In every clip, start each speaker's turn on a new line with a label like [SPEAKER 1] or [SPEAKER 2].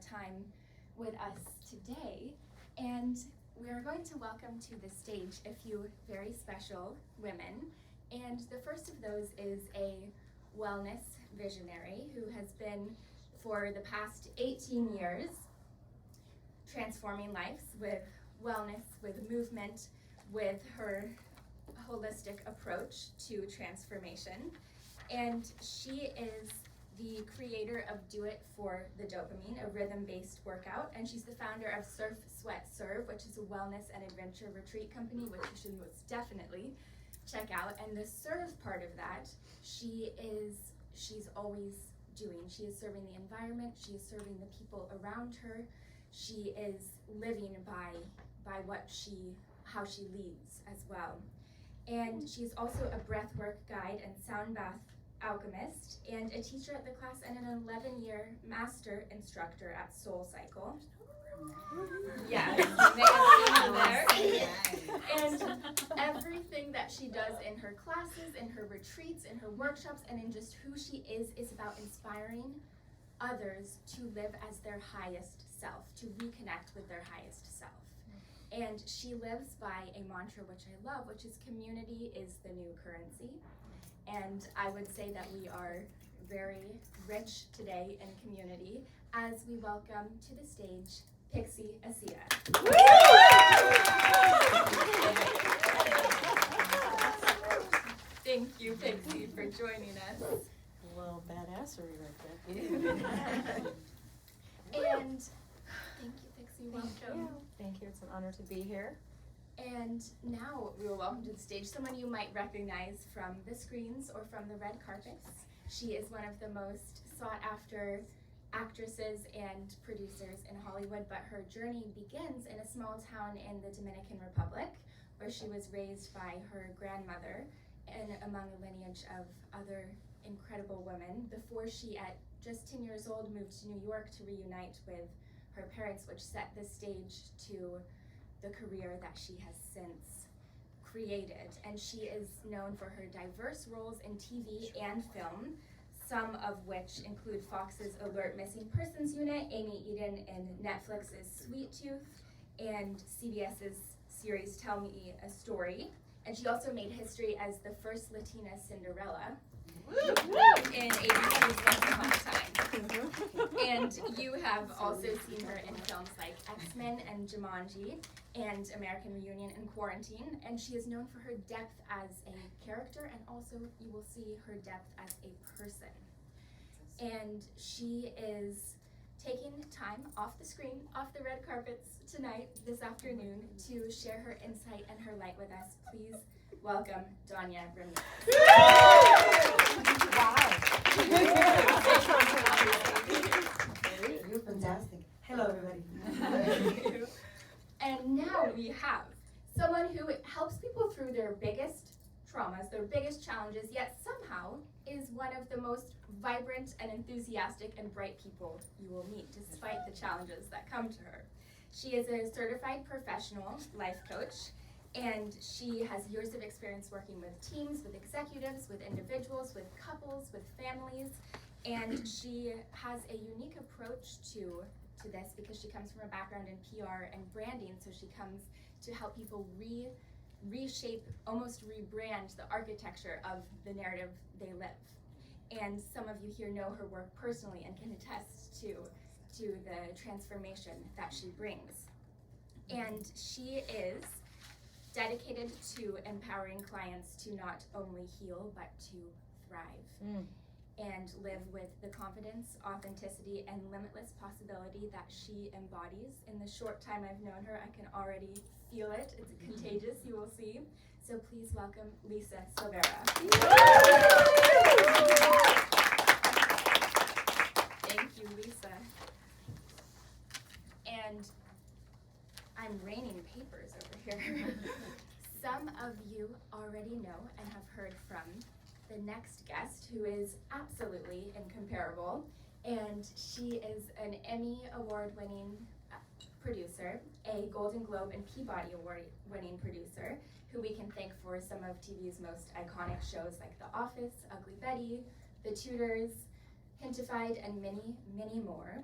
[SPEAKER 1] time with us today. And we are going to welcome to the stage a few very special women. And the first of those is a wellness visionary who has been, for the past 18 years, transforming lives with wellness, with movement, with her holistic approach to transformation. And she is the creator of Do It for the Dopamine, a rhythm-based workout, and she's the founder of Surf, Sweat, Serve, which is a wellness and adventure retreat company, which you should most definitely check out. And the serve part of that, she's always doing. She is serving the environment, she is serving the people around her, she is living by how she leads as well. And she's also a breathwork guide and sound bath alchemist, and a teacher at the class, and an 11-year master instructor at Soul Cycle. Yes, you may have seen her there. And everything that she does in her classes, in her retreats, in her workshops, and in just who she is about inspiring others to live as their highest self, to reconnect with their highest self. And she lives by a mantra which I love, which is community is the new currency. And I would say that we are very rich today in community as we welcome to the stage Pixie Asia. Thank you, Pixie, for joining us.
[SPEAKER 2] A little badassery right there.
[SPEAKER 1] And thank you, Pixie. Welcome.
[SPEAKER 2] Thank you. It's an honor to be here.
[SPEAKER 1] And now we will welcome to the stage someone you might recognize from the screens or from the red carpets. She is one of the most sought after actresses and producers in Hollywood, but her journey begins in a small town in the Dominican Republic, where she was raised by her grandmother and among a lineage of other incredible women before she, at just 10 years old, moved to New York to reunite with her parents, which set the stage to the career that she has since created. And she is known for her diverse roles in TV and film, some of which include Fox's Alert Missing Persons Unit, Amy Eden in Netflix's Sweet Tooth, and CBS's series Tell Me a Story. And she also made history as the first Latina Cinderella in ABC's Once Upon a Time. And you have also seen her in films like X-Men and Jumanji and American Reunion and Quarantine. And she is known for her depth as a character, and also you will see her depth as a person. And she is taking time off the screen, off the red carpets tonight, this afternoon, to share her insight and her light with us. Please welcome Danya Ramirez.
[SPEAKER 3] Wow. You're fantastic. Hello, everybody.
[SPEAKER 1] And now we have someone who helps people through their biggest traumas, their biggest challenges, yet somehow is one of the most vibrant and enthusiastic and bright people you will meet, despite the challenges that come to her. She is a certified professional life coach, and she has years of experience working with teams, with executives, with individuals, with couples, with families, and she has a unique approach to this because she comes from a background in PR and branding, so she comes to help people reshape, almost rebrand the architecture of the narrative they live. And some of you here know her work personally and can attest to the transformation that she brings. And she is dedicated to empowering clients to not only heal, but to thrive. And live with the confidence, authenticity, and limitless possibility that she embodies. In the short time I've known her, I can already feel it. It's contagious, you will see. So please welcome Lisa Silvera. Thank you, Lisa. And I'm raining papers over here. Some of you already know and have heard from the next guest, who is absolutely incomparable, and she is an Emmy Award-winning producer, a Golden Globe and Peabody Award-winning producer, who we can thank for some of TV's most iconic shows like The Office, Ugly Betty, The Tudors, Hintified, and many, many more.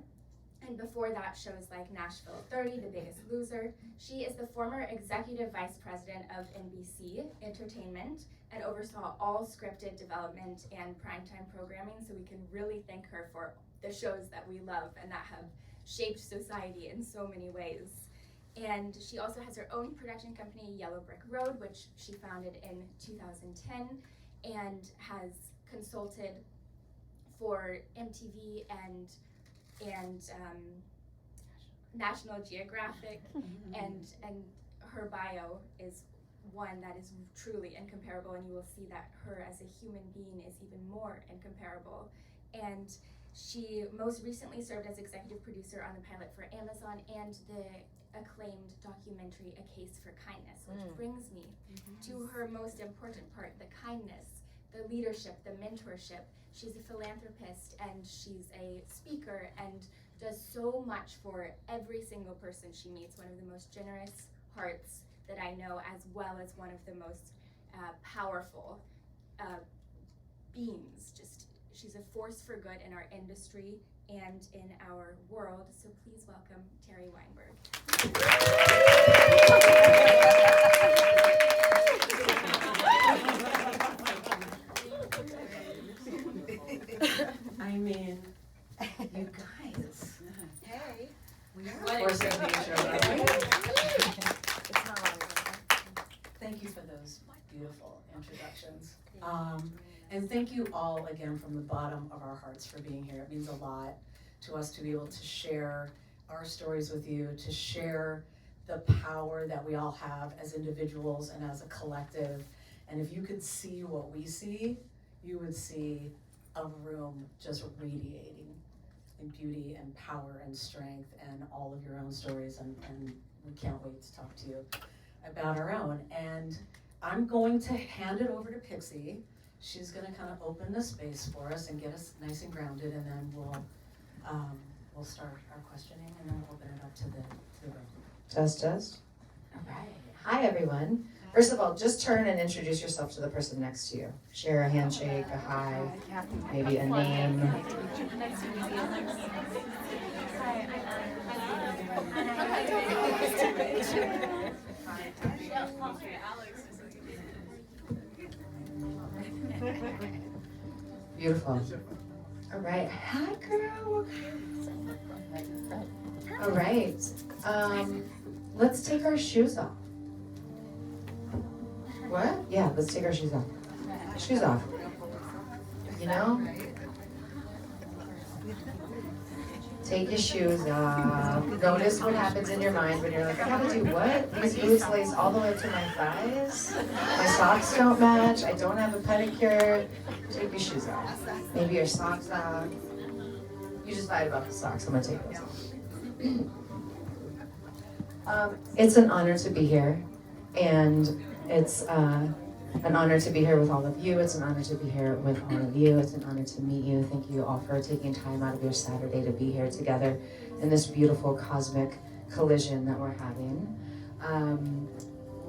[SPEAKER 1] And before that, shows like Nashville 30, The Biggest Loser. She is the former executive vice president of NBC Entertainment and oversaw all scripted development and primetime programming, so we can really thank her for the shows that we love and that have shaped society in so many ways. And she also has her own production company, Yellow Brick Road, which she founded in 2010, and has consulted for MTV and National Geographic, and her bio is one that is truly incomparable, and you will see that her as a human being is even more incomparable. And she most recently served as executive producer on the pilot for Amazon and the acclaimed documentary A Case for Kindness, which brings me to her most important part, the kindness, the leadership, the mentorship. She's a philanthropist and she's a speaker and does so much for every single person she meets. One of the most generous hearts that I know, as well as one of the most powerful beings. She's a force for good in our industry and in our world. So please welcome Terry Weinberg.
[SPEAKER 3] I mean, you guys.
[SPEAKER 2] Hey.
[SPEAKER 3] We are forcing nature, right?
[SPEAKER 2] It's not long ago.
[SPEAKER 3] Thank you for those beautiful introductions. And thank you all again from the bottom of our hearts for being here. It means a lot to us to be able to share our stories with you, to share the power that we all have as individuals and as a collective. And if you could see what we see, you would see a room just radiating in beauty and power and strength and all of your own stories, and we can't wait to talk to you about our own. And I'm going to hand it over to Pixie. She's gonna kind of open the space for us and get us nice and grounded, and then we'll start our questioning and then open it up to the room.
[SPEAKER 4] Test. All right. Hi, everyone. First of all, just turn and introduce yourself to the person next to you. Share a handshake, a hi, maybe a name. Beautiful. All right. Hi, girl. All right. Let's take our shoes off. What? Yeah, let's take our shoes off. Shoes off. You know? Take your shoes off. Notice what happens in your mind when you're like, I gotta do what? These boots lace all the way up to my thighs. My socks don't match. I don't have a pedicure. Take your shoes off. Maybe your socks off. You just lied about the socks. I'm gonna take those off. It's an honor to be here, and it's an honor to be here with all of you. It's an honor to be here with all of you. It's an honor to meet you. Thank you all for taking time out of your Saturday to be here together in this beautiful cosmic collision that we're having.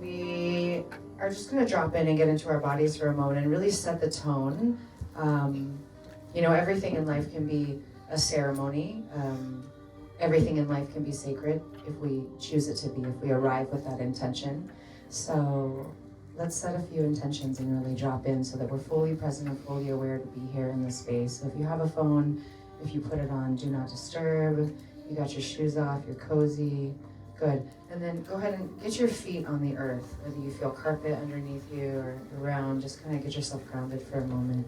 [SPEAKER 4] We are just going to drop in and get into our bodies for a moment and really set the tone. You know, everything in life can be a ceremony. Everything in life can be sacred if we choose it to be, if we arrive with that intention. So let's set a few intentions and really drop in so that we're fully present and fully aware to be here in this space. So if you have a phone, if you put it on Do Not Disturb, you got your shoes off, you're cozy, good. And then go ahead and get your feet on the earth, whether you feel carpet underneath you or around, just kind of get yourself grounded for a moment.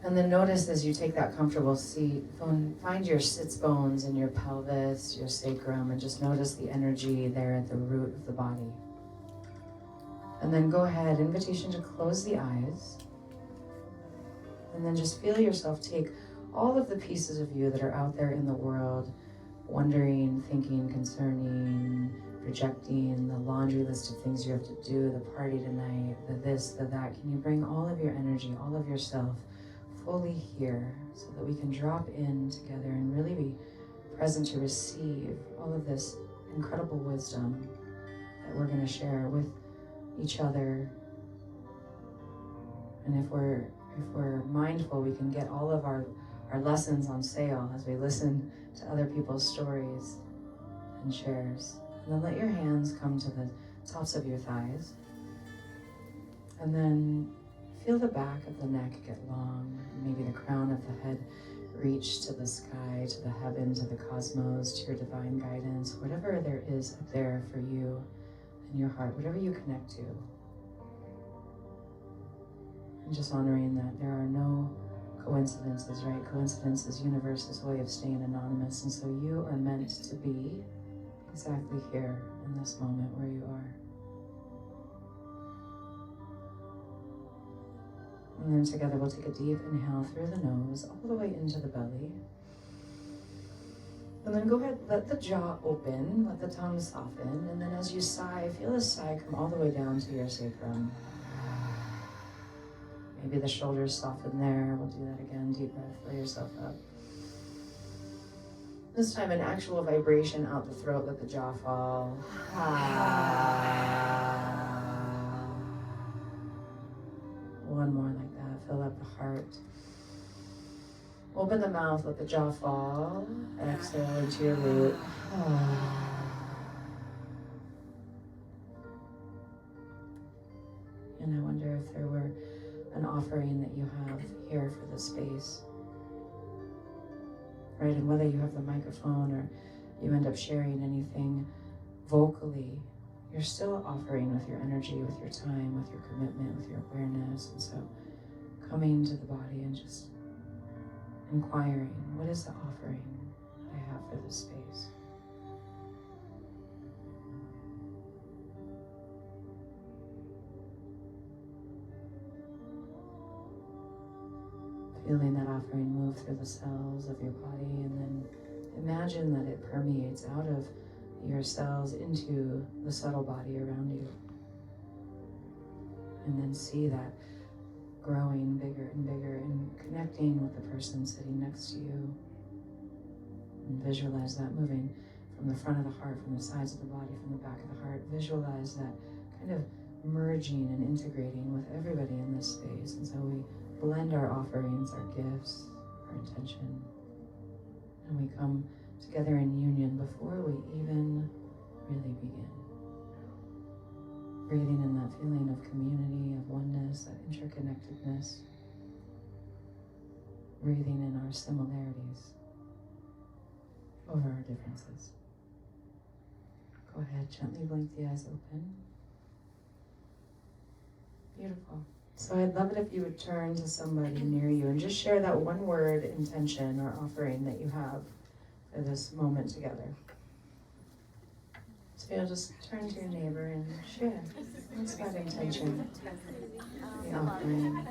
[SPEAKER 4] And then notice as you take that comfortable seat, find your sits bones in your pelvis, your sacrum, and just notice the energy there at the root of the body. And then go ahead, invitation to close the eyes. And then just feel yourself take all of the pieces of you that are out there in the world, wondering, thinking, concerning, projecting, the laundry list of things you have to do, the party tonight, the this, the that. Can you bring all of your energy, all of yourself fully here so that we can drop in together and really be present to receive all of this incredible wisdom that we're going to share with each other. And if we're mindful, we can get all of our our lessons on sale as we listen to other people's stories and shares. And then let your hands come to the tops of your thighs. And then feel the back of the neck get long, maybe the crown of the head reach to the sky, to the heaven, to the cosmos, to your divine guidance, whatever there is up there for you in your heart, whatever you connect to. And just honoring that there are no coincidences, right? Coincidence is universe's way of staying anonymous, and so you are meant to be exactly here in this moment where you are. And then together we'll take a deep inhale through the nose, all the way into the belly. And then go ahead, let the jaw open, let the tongue soften, and then as you sigh, feel the sigh come all the way down to your sacrum. Maybe the shoulders soften there. We'll do that again. Deep breath, fill yourself up. This time an actual vibration out the throat, let the jaw fall. One more like that, fill up the heart. Open the mouth, let the jaw fall. Exhale into your root. And I wonder if there were an offering that you have here for this space. Right, and whether you have the microphone or you end up sharing anything vocally, you're still offering with your energy, with your time, with your commitment, with your awareness. And so coming to the body and just inquiring, what is the offering I have for this space? Feeling that offering move through the cells of your body, and then imagine that it permeates out of your cells into the subtle body around you. And then see that growing bigger and bigger and connecting with the person sitting next to you. And visualize that moving from the front of the heart, from the sides of the body, from the back of the heart. Visualize that kind of merging and integrating with everybody in this space. And so we blend our offerings, our gifts, our intention, and we come together in union before we even really begin. Breathing in that feeling of community, of oneness, that interconnectedness. Breathing in our similarities over our differences. Go ahead, gently blink the eyes open. Beautiful. So I'd love it if you would turn to somebody near you and just share that one word, intention, or offering that you have for this moment together. So you'll just turn to your neighbor and share. What's that intention? The offering.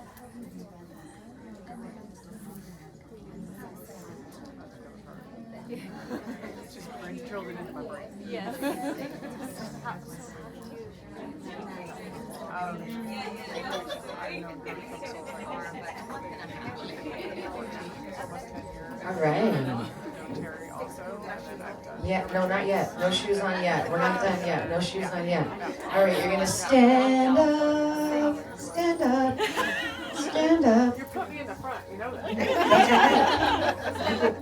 [SPEAKER 5] It's just drilled into my brain.
[SPEAKER 2] Yes.
[SPEAKER 4] All right. Yeah, no, not yet. No shoes on yet. We're not done yet. No shoes on yet. All right, you're gonna stand up, stand up, stand up.
[SPEAKER 5] You put me in the front, you know that.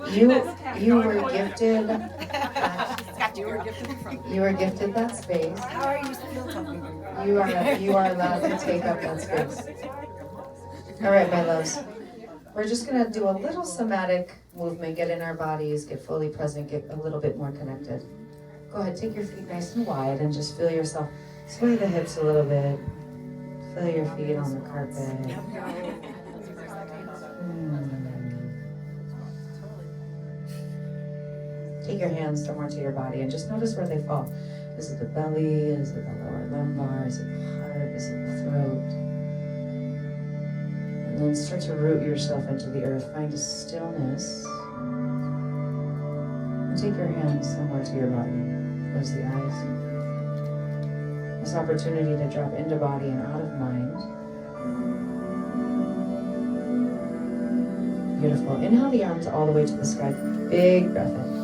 [SPEAKER 4] You were gifted. You were gifted that space.
[SPEAKER 2] How are you still talking?
[SPEAKER 4] You are allowed to take up that space. All right, my loves. We're just gonna do a little somatic movement, get in our bodies, get fully present, get a little bit more connected. Go ahead, take your feet nice and wide and just feel yourself. Sway the hips a little bit. Feel your feet on the carpet. Take your hands somewhere to your body and just notice where they fall. Is it the belly? Is it the lower lumbar? Is it the heart? Is it the throat? And then start to root yourself into the earth. Find a stillness. And take your hands somewhere to your body. Close the eyes. This opportunity to drop into body and out of mind. Beautiful. Inhale the arms all the way to the sky. Big breath in.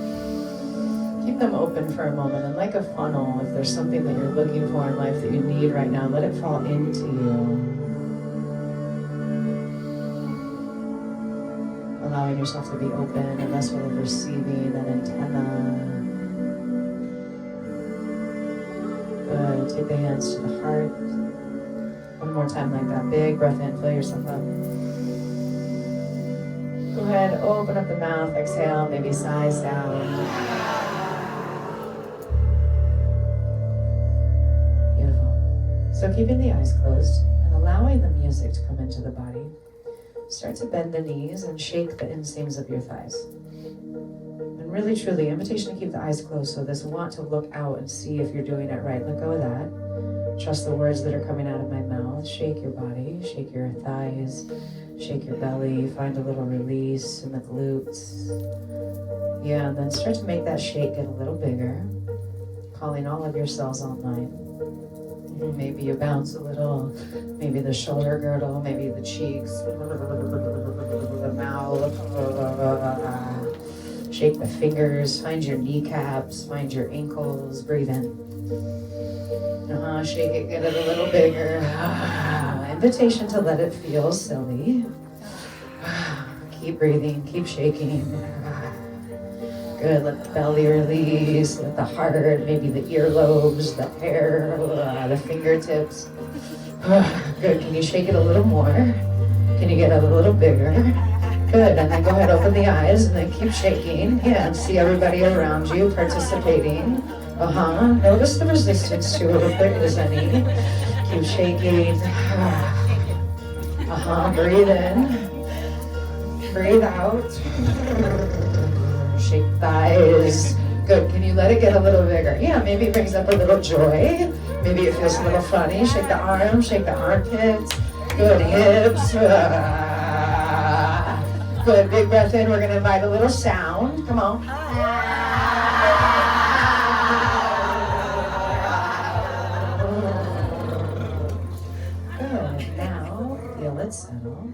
[SPEAKER 4] Keep them open for a moment, and like a funnel, if there's something that you're looking for in life that you need right now, let it fall into you. allowing yourself to be open, a vessel of receiving, an antenna. Good. Take the hands to the heart. One more time like that. Big breath in. Fill yourself up. Go ahead. Open up the mouth. Exhale. Maybe sigh sound. Beautiful. So keeping the eyes closed and allowing the music to come into the body, start to bend the knees and shake the inseams of your thighs. And really, truly, invitation to keep the eyes closed. So this want to look out and see if you're doing it right. Let go of that. Trust the words that are coming out of my mouth. Shake your body, shake your thighs, shake your belly. Find a little release in the glutes. Yeah, and then start to make that shake get a little bigger. Calling all of your cells online. Maybe you bounce a little, maybe the shoulder girdle, maybe the cheeks, the mouth. Shake the fingers, find your kneecaps, find your ankles, breathe in. Shake it, get it a little bigger. Invitation to let it feel silly. Keep breathing, keep shaking. Good, let the belly release, let the heart, maybe the earlobes, the hair, the fingertips. Good, can you shake it a little more? Can you get it a little bigger? Good, and then go ahead, open the eyes, and then keep shaking. Yeah, and see everybody around you participating. Notice the resistance to it if there is any. Keep shaking. Breathe in. Breathe out. Shake thighs. Good. Can you let it get a little bigger? Yeah, maybe it brings up a little joy. Maybe it feels a little funny. Shake the arms, shake the armpits. Good. Hips. Good. Big breath in. We're going to invite a little sound. Come on. Good. Now, feel it settle.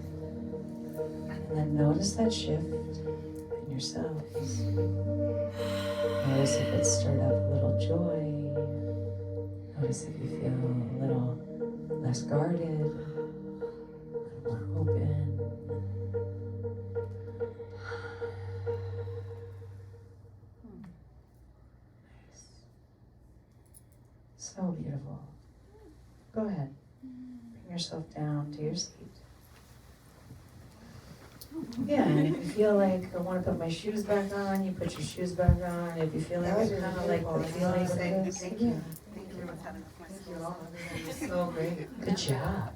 [SPEAKER 4] And then notice that shift in yourselves. Notice if it stirred up a little joy. Notice if you feel a little less guarded, a little more open. Nice. So beautiful. Go ahead. Bring yourself down to your seat. Yeah, and if you feel like I want to put my shoes back on, you put your shoes back on. If you feel like it's kind of like the feeling of this.
[SPEAKER 2] Thank you.
[SPEAKER 5] Thank you.
[SPEAKER 2] Thank you all.
[SPEAKER 3] You're so great.
[SPEAKER 4] Good job.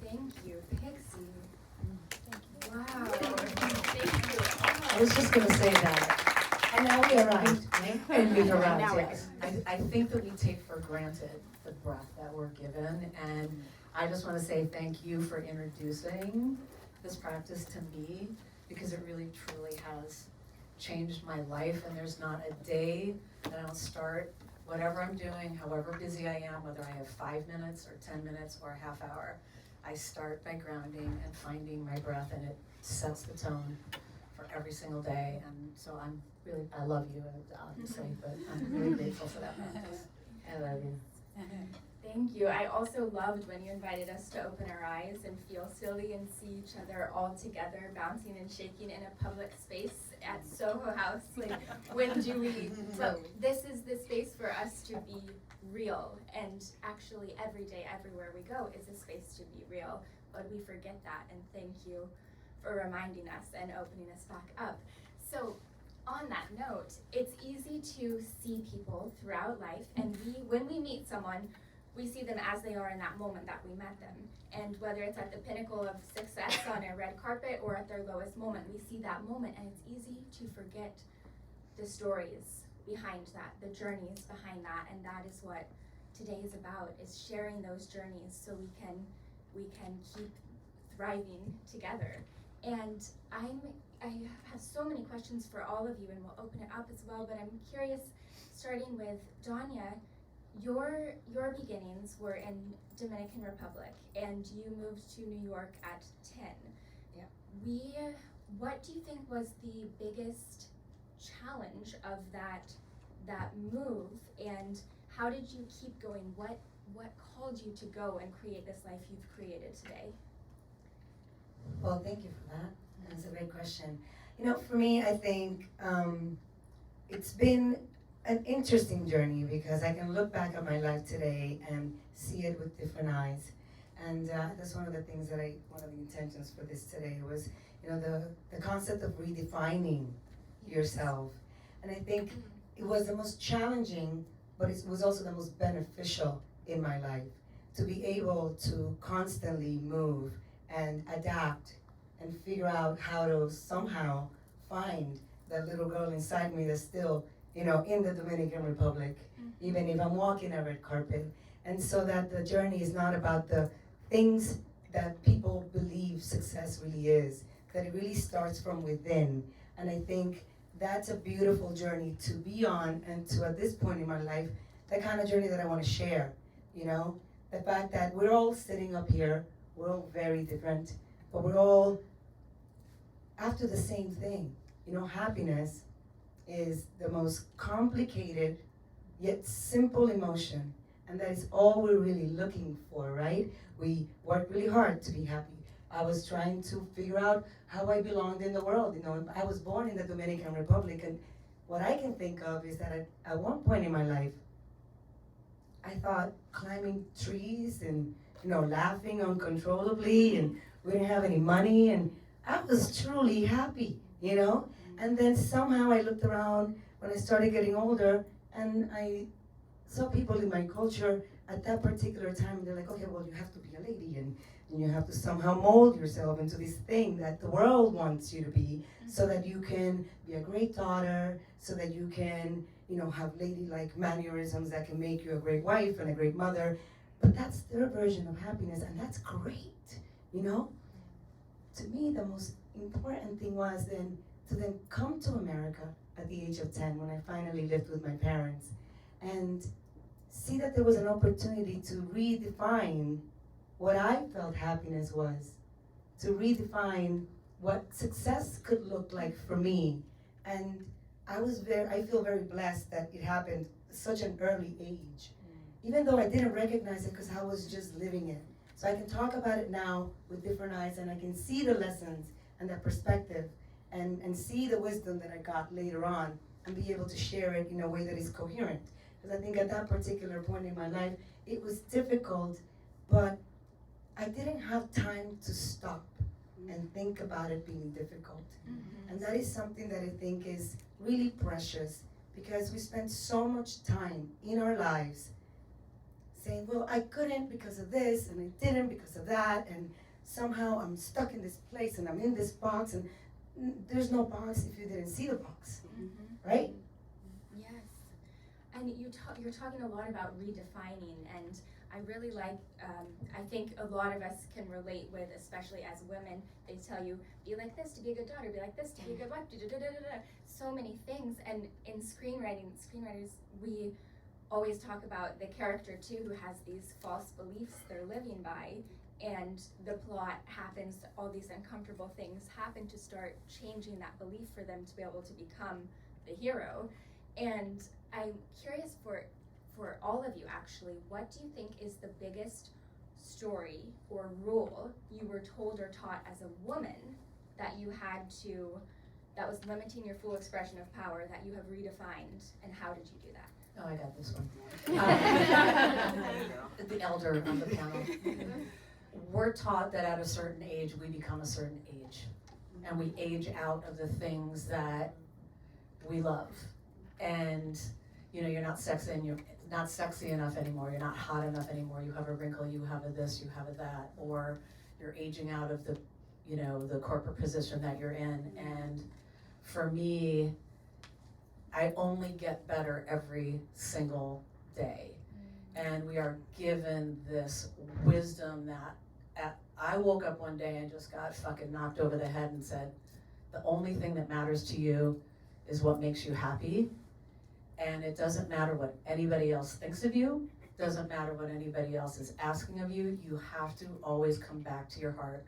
[SPEAKER 1] Thank you, Pixie. Wow. Thank you.
[SPEAKER 3] I was just going to say that. And now we arrived, right? And we've arrived,
[SPEAKER 5] Now we
[SPEAKER 3] yes. I think that we take for granted the breath that we're given. And I just want to say thank you for introducing this practice to me, because it really, truly has changed my life. And there's not a day that I don't start whatever I'm doing, however busy I am, whether I have 5 minutes or 10 minutes or a half hour, I start by grounding and finding my breath, and it sets the tone for every single day. And so I love you, obviously, but I'm really grateful for that practice. I love you.
[SPEAKER 1] Thank you. I also loved when you invited us to open our eyes and feel silly and see each other all together, bouncing and shaking in a public space at Soho House. Like, when do we? But this is the space for us to be real, and actually every day, everywhere we go is a space to be real. But we forget that, and thank you for reminding us and opening us back up. So, on that note, it's easy to see people throughout life, and when we meet someone, we see them as they are in that moment that we met them. And whether it's at the pinnacle of success on a red carpet or at their lowest moment, we see that moment, and it's easy to forget the stories behind that, the journeys behind that, and that is what today is about, is sharing those journeys so we can keep thriving together. And I have so many questions for all of you, and we'll open it up as well, but I'm curious, starting with Danya, your beginnings were in Dominican Republic, and you moved to New York at 10.
[SPEAKER 2] Yeah.
[SPEAKER 1] What do you think was the biggest challenge of that move, and how did you keep going? What called you to go and create this life you've created today?
[SPEAKER 2] Well, thank you for that. That's a great question. You know, for me, I think it's been an interesting journey because I can look back at my life today and see it with different eyes. And that's one of the things that one of the intentions for this today was, you know, the concept of redefining yourself. And I think it was the most challenging, but it was also the most beneficial in my life to be able to constantly move and adapt and figure out how to somehow find that little girl inside me that's still, you know, in the Dominican Republic, even if I'm walking a red carpet. And so that the journey is not about the things that people believe success really is, that it really starts from within. And I think that's a beautiful journey to be on, and to, at this point in my life, the kind of journey that I want to share, you know? The fact that we're all sitting up here, we're all very different, but we're all after the same thing. You know, happiness is the most complicated yet simple emotion, and that is all we're really looking for, right? We work really hard to be happy. I was trying to figure out how I belonged in the world. You know, I was born in the Dominican Republic, and what I can think of is that at one point in my life, I thought climbing trees and, you know, laughing uncontrollably, and we didn't have any money, and I was truly happy, you know? And then somehow I looked around when I started getting older, and I saw people in my culture at that particular time, and they're like, okay, well, you have to be a lady, and you have to somehow mold yourself into this thing that the world wants you to be, so that you can be a great daughter, so that you can, you know, have ladylike mannerisms that can make you a great wife and a great mother. But that's their version of happiness, and that's great, you know? To me, the most important thing was then to then come to America at the age of 10 when I finally lived with my parents, and see that there was an opportunity to redefine what I felt happiness was, to redefine what success could look like for me. And I feel very blessed that it happened at such an early age, even though I didn't recognize it because I was just living it. So I can talk about it now with different eyes, and I can see the lessons and that perspective, and see the wisdom that I got later on, and be able to share it in a way that is coherent. Because I think at that particular point in my life, it was difficult, but I didn't have time to stop and think about it being difficult. And that is something that I think is really precious, because we spend so much time in our lives saying, well, I couldn't because of this, and I didn't because of that, and somehow I'm stuck in this place, and I'm in this box, and there's no box if you didn't see the box, right?
[SPEAKER 1] Yes, and you're talking a lot about redefining, and I really like, I think a lot of us can relate with, especially as women, they tell you, be like this to be a good daughter, be like this to be a good wife, so many things. And in screenwriters, we always talk about the character too, who has these false beliefs they're living by, and the plot happens, all these uncomfortable things happen to start changing that belief for them to be able to become the hero. And I'm curious for all of you actually, what do you think is the biggest story or rule you were told or taught as a woman that you had to, that was limiting your full expression of power, that you have redefined, and how did you do that?
[SPEAKER 3] Oh, I got this one. The elder on the panel. We're taught that at a certain age, we become a certain age. And we age out of the things that we love. And, you know, you're not sexy and you're not sexy enough anymore. You're not hot enough anymore. You have a wrinkle, you have a this, you have a that. Or you're aging out of the, you know, the corporate position that you're in. And for me, I only get better every single day. And we are given this wisdom that I woke up one day and just got fucking knocked over the head and said, the only thing that matters to you is what makes you happy. And it doesn't matter what anybody else thinks of you. Doesn't matter what anybody else is asking of you. You have to always come back to your heart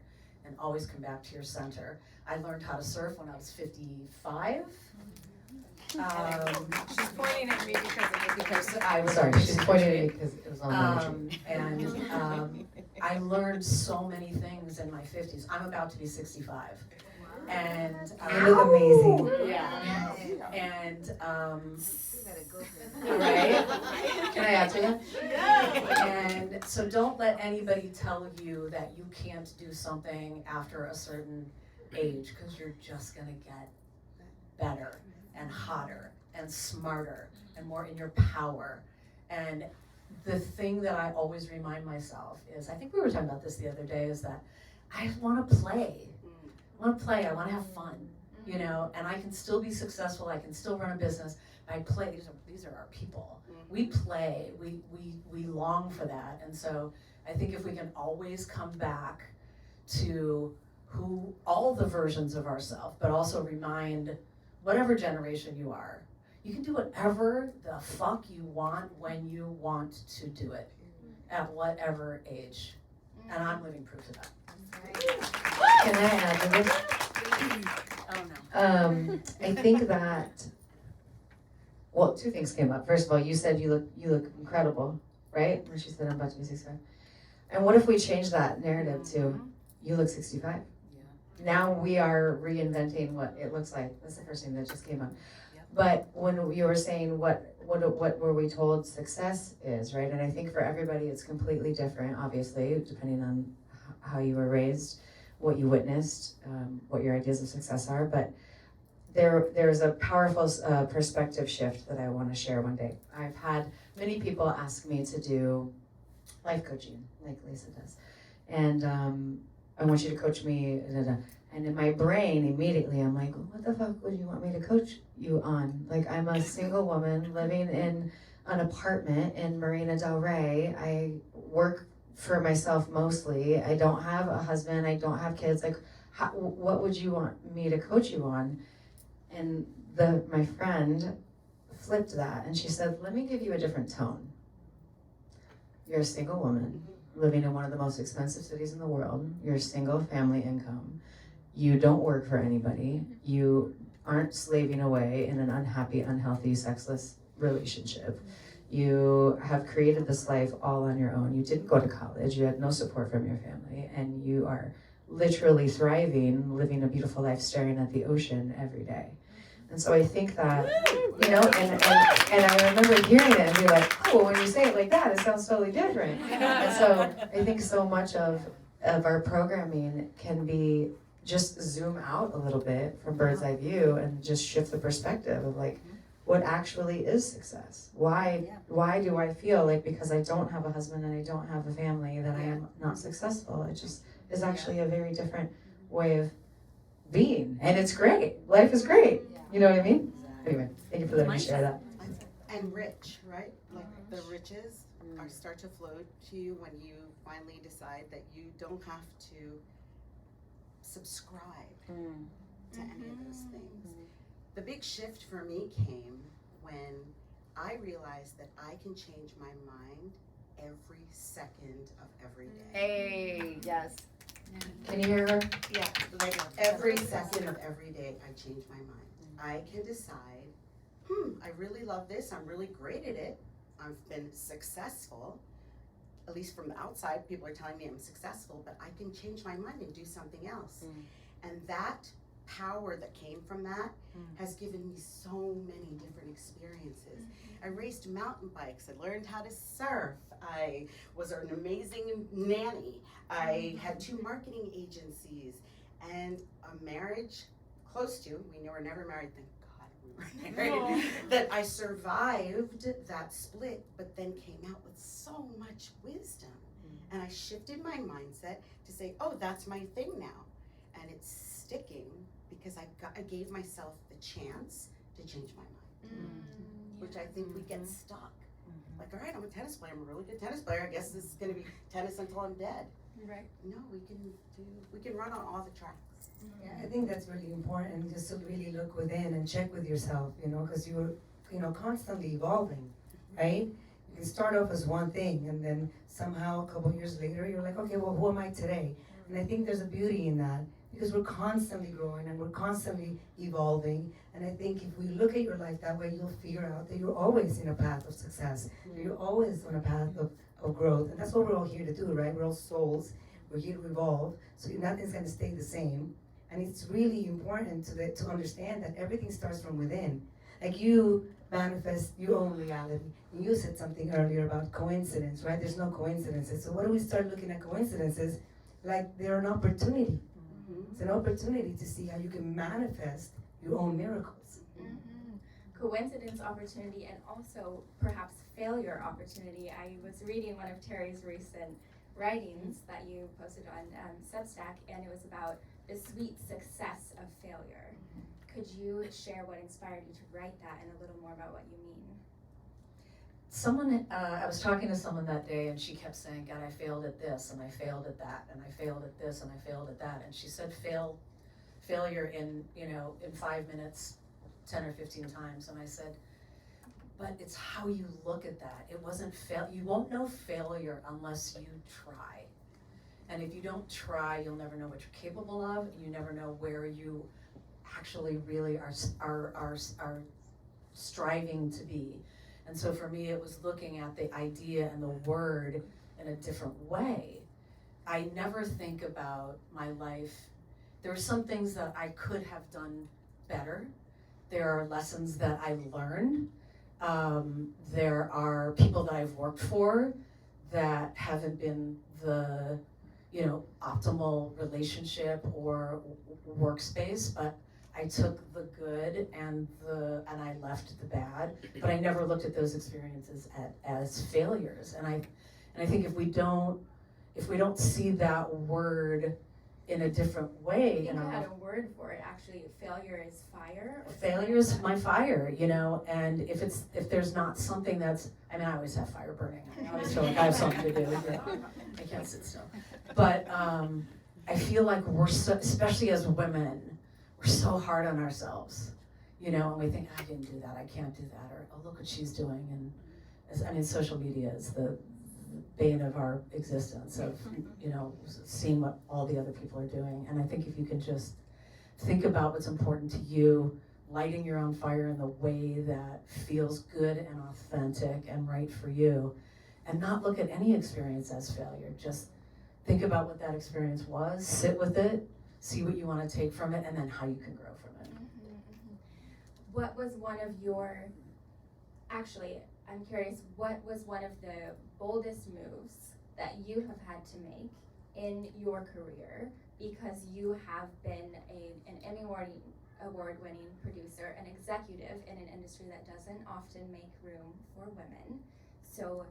[SPEAKER 3] and always come back to your center. I learned how to surf when I was 55.
[SPEAKER 5] She's pointing at me
[SPEAKER 3] because I was
[SPEAKER 4] Sorry, she's pointing at me because it was on the energy.
[SPEAKER 3] and I learned so many things in my 50s. I'm about to be 65. And
[SPEAKER 2] You look amazing.
[SPEAKER 3] yeah. And
[SPEAKER 4] Right? Can I add to that?
[SPEAKER 3] and so don't let anybody tell you that you can't do something after a certain age, because you're just gonna get better and hotter and smarter and more in your power. And the thing that I always remind myself is, I think we were talking about this the other day, is that I want to play. I want to play, I want to have fun, you know, and I can still be successful, I can still run a business. I play, these are our people. We play, we long for that. And so I think if we can always come back to who, all the versions of ourselves, but also remind whatever generation you are, you can do whatever the fuck you want when you want to do it, at whatever age. And I'm living proof of that.
[SPEAKER 4] Can I add to this?
[SPEAKER 5] Oh, no.
[SPEAKER 4] I think that, well, two things came up. First of all, you said you look incredible, right? When she said I'm about to be 65. And what if we change that narrative to you look 65?
[SPEAKER 3] Yeah.
[SPEAKER 4] Now we are reinventing what it looks like. That's the first thing that just came up.
[SPEAKER 3] Yep.
[SPEAKER 4] But when you were saying what were we told success is, right? And I think for everybody it's completely different, obviously, depending on how you were raised, what you witnessed, what your ideas of success are. But there's a powerful perspective shift that I want to share one day. I've had many people ask me to do life coaching, like Lisa does. And I want you to coach me, and in my brain, immediately, I'm like, well, what the fuck would you want me to coach you on? Like, I'm a single woman living in an apartment in Marina Del Rey. I work for myself mostly. I don't have a husband. I don't have kids. Like, what would you want me to coach you on? And my friend flipped that, and she said, let me give you a different tone. You're a single woman living in one of the most expensive cities in the world. You're a single family income. You don't work for anybody. You aren't slaving away in an unhappy, unhealthy, sexless relationship. You have created this life all on your own. You didn't go to college. You had no support from your family. And you are literally thriving, living a beautiful life, staring at the ocean every day. And so I think that, you know, and I remember hearing it and be like, oh, well, when you say it like that, it sounds totally different. And so I think so much of our programming can be just zoom out a little bit from bird's eye view and just shift the perspective of like, what actually is success? Why do I feel like because I don't have a husband and I don't have a family that I am not successful? It just is actually a very different way of being. And it's great. Life is great. You know what I mean? Anyway, thank you for letting me share that.
[SPEAKER 6] And rich, right? Like the riches start to flow to you when you finally decide that you don't have to subscribe to any of those things. The big shift for me came when I realized that I can change my mind every second of every day.
[SPEAKER 5] Hey, yes.
[SPEAKER 4] Can you hear her?
[SPEAKER 6] Yeah, like every second of every day I change my mind. I can decide, I really love this, I'm really great at it, I've been successful, at least from the outside, people are telling me I'm successful, but I can change my mind and do something else. And that power that came from that has given me so many different experiences. I raced mountain bikes, I learned how to surf, I was an amazing nanny, I had 2 marketing agencies, and a marriage close to, we were never married, thank God we were married, that I survived that split, but then came out with so much wisdom. And I shifted my mindset to say, oh, that's my thing now. And it's sticking because I gave myself the chance to change my mind, which I think we get stuck. Like, all right, I'm a tennis player, I'm a really good tennis player, I guess this is gonna be tennis until I'm dead.
[SPEAKER 1] Right.
[SPEAKER 6] No, we can run on all the tracks.
[SPEAKER 2] Yeah, I think that's really important, just to really look within and check with yourself, you know, because you're, you know, constantly evolving, right? You can start off as one thing, and then somehow a couple years later, you're like, okay, well, who am I today? And I think there's a beauty in that. because we're constantly growing and we're constantly evolving. And I think if we look at your life that way, you'll figure out that you're always in a path of success. You're always on a path of growth. And that's what we're all here to do, right? We're all souls. We're here to evolve. So nothing's going to stay the same. And it's really important to understand that everything starts from within. Like you manifest your own reality. And you said something earlier about coincidence, right? There's no coincidences. So what do we start looking at coincidences? Like they're an opportunity. It's an opportunity to see how you can manifest your own miracles.
[SPEAKER 1] Coincidence, opportunity, and also perhaps failure opportunity. I was reading one of Terry's recent writings that you posted on Substack, and it was about the sweet success of failure. Could you share what inspired you to write that and a little more about what you mean?
[SPEAKER 3] I was talking to someone that day and she kept saying, God, I failed at this and I failed at that and I failed at this and I failed at that. And she said failure in 5 minutes, 10 or 15 times. And I said, but it's how you look at that. It wasn't you won't know failure unless you try. And if you don't try, you'll never know what you're capable of. And you never know where you actually really are striving to be. And so for me, it was looking at the idea and the word in a different way. I never think about my life. There are some things that I could have done better. There are lessons that I learned. There are people that I've worked for that haven't been the optimal relationship or workspace, but I took the good and I left the bad, but I never looked at those experiences as failures. And I think if we don't see that word in a different way,
[SPEAKER 1] I think I had a word for it actually. Failure is fire.
[SPEAKER 3] Failure is my fire, and if there's not something I always have fire burning. I always feel like I have something to do. I can't sit still. But I feel like we're especially as women, we're so hard on ourselves, and we think, I didn't do that, I can't do that, or, oh, look what she's doing. And social media is the bane of our existence of, seeing what all the other people are doing. And I think if you can just think about what's important to you, lighting your own fire in the way that feels good and authentic and right for you, and not look at any experience as failure. Just think about what that experience was, sit with it, see what you want to take from it, and then how you can grow from it.
[SPEAKER 1] What was one of your, actually, I'm curious, what was one of the boldest moves that you have had to make in your career, because you have been an Emmy award-winning producer, an executive in an industry that doesn't often make room for women. So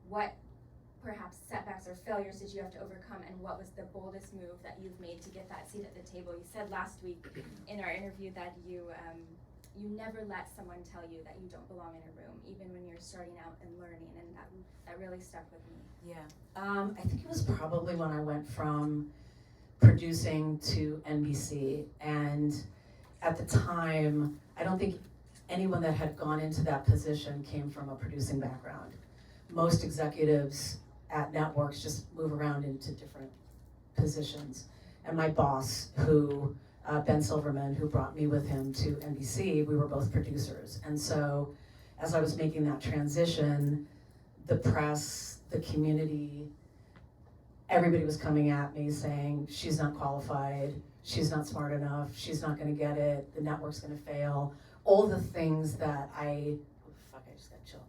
[SPEAKER 1] what perhaps setbacks or failures did you have to overcome, and what was the boldest move that you've made to get that seat at the table? You said last week in our interview that you never let someone tell you that you don't belong in a room, even when you're starting out and learning, and that really stuck with me.
[SPEAKER 3] Yeah, I think it was probably when I went from producing to NBC, and at the time, I don't think anyone that had gone into that position came from a producing background. Most executives at networks just move around into different positions. And my boss, Ben Silverman, who brought me with him to NBC, we were both producers. And so as I was making that transition, the press, the community, everybody was coming at me saying, she's not qualified, she's not smart enough, she's not gonna get it, the network's gonna fail. All the things that I just got chill.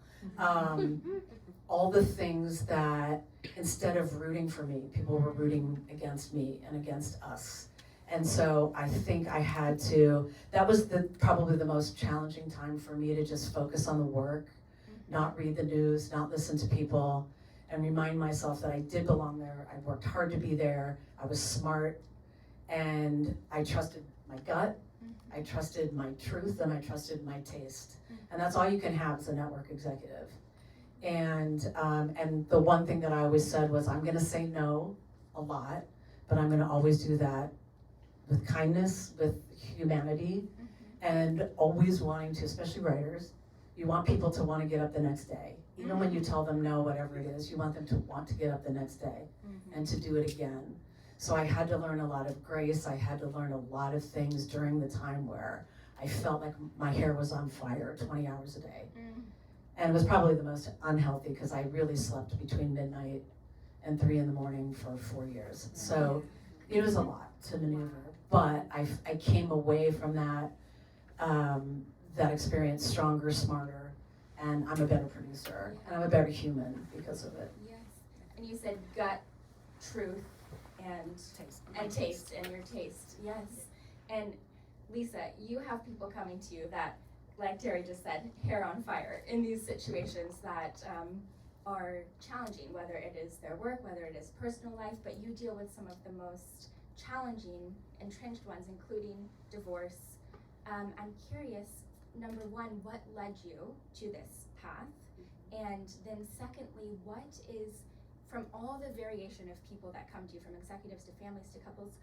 [SPEAKER 3] All the things that, instead of rooting for me, people were rooting against me and against us. And so I think I had to, that was probably the most challenging time for me, to just focus on the work, not read the news, not listen to people, and remind myself that I did belong there. I worked hard to be there. I was smart, and I trusted my gut, I trusted my truth, and I trusted my taste. And that's all you can have as a network executive. And the one thing that I always said was, I'm gonna say no a lot, but I'm gonna always do that with kindness, with humanity, and always wanting to, especially writers, you want people to want to get up the next day. Even when you tell them no, whatever it is, you want them to want to get up the next day and to do it again. So I had to learn a lot of grace. I had to learn a lot of things during the time where I felt like my hair was on fire 20 hours a day. And it was probably the most unhealthy because I really slept between midnight and 3 in the morning for 4 years. So it was a lot to maneuver. But I came away from that experience stronger, smarter, and I'm a better producer, and I'm a better human because of it.
[SPEAKER 1] Yes. And you said gut, truth, and taste, and your taste. Yes. And Lisa, you have people coming to you that, like Terry just said, hair on fire in these situations that are challenging, whether it is their work, whether it is personal life, but you deal with some of the most challenging, entrenched ones, including divorce. I'm curious, number one, what led you to this path? And then secondly, what is, from all the variation of people that come to you, from executives to families to couples,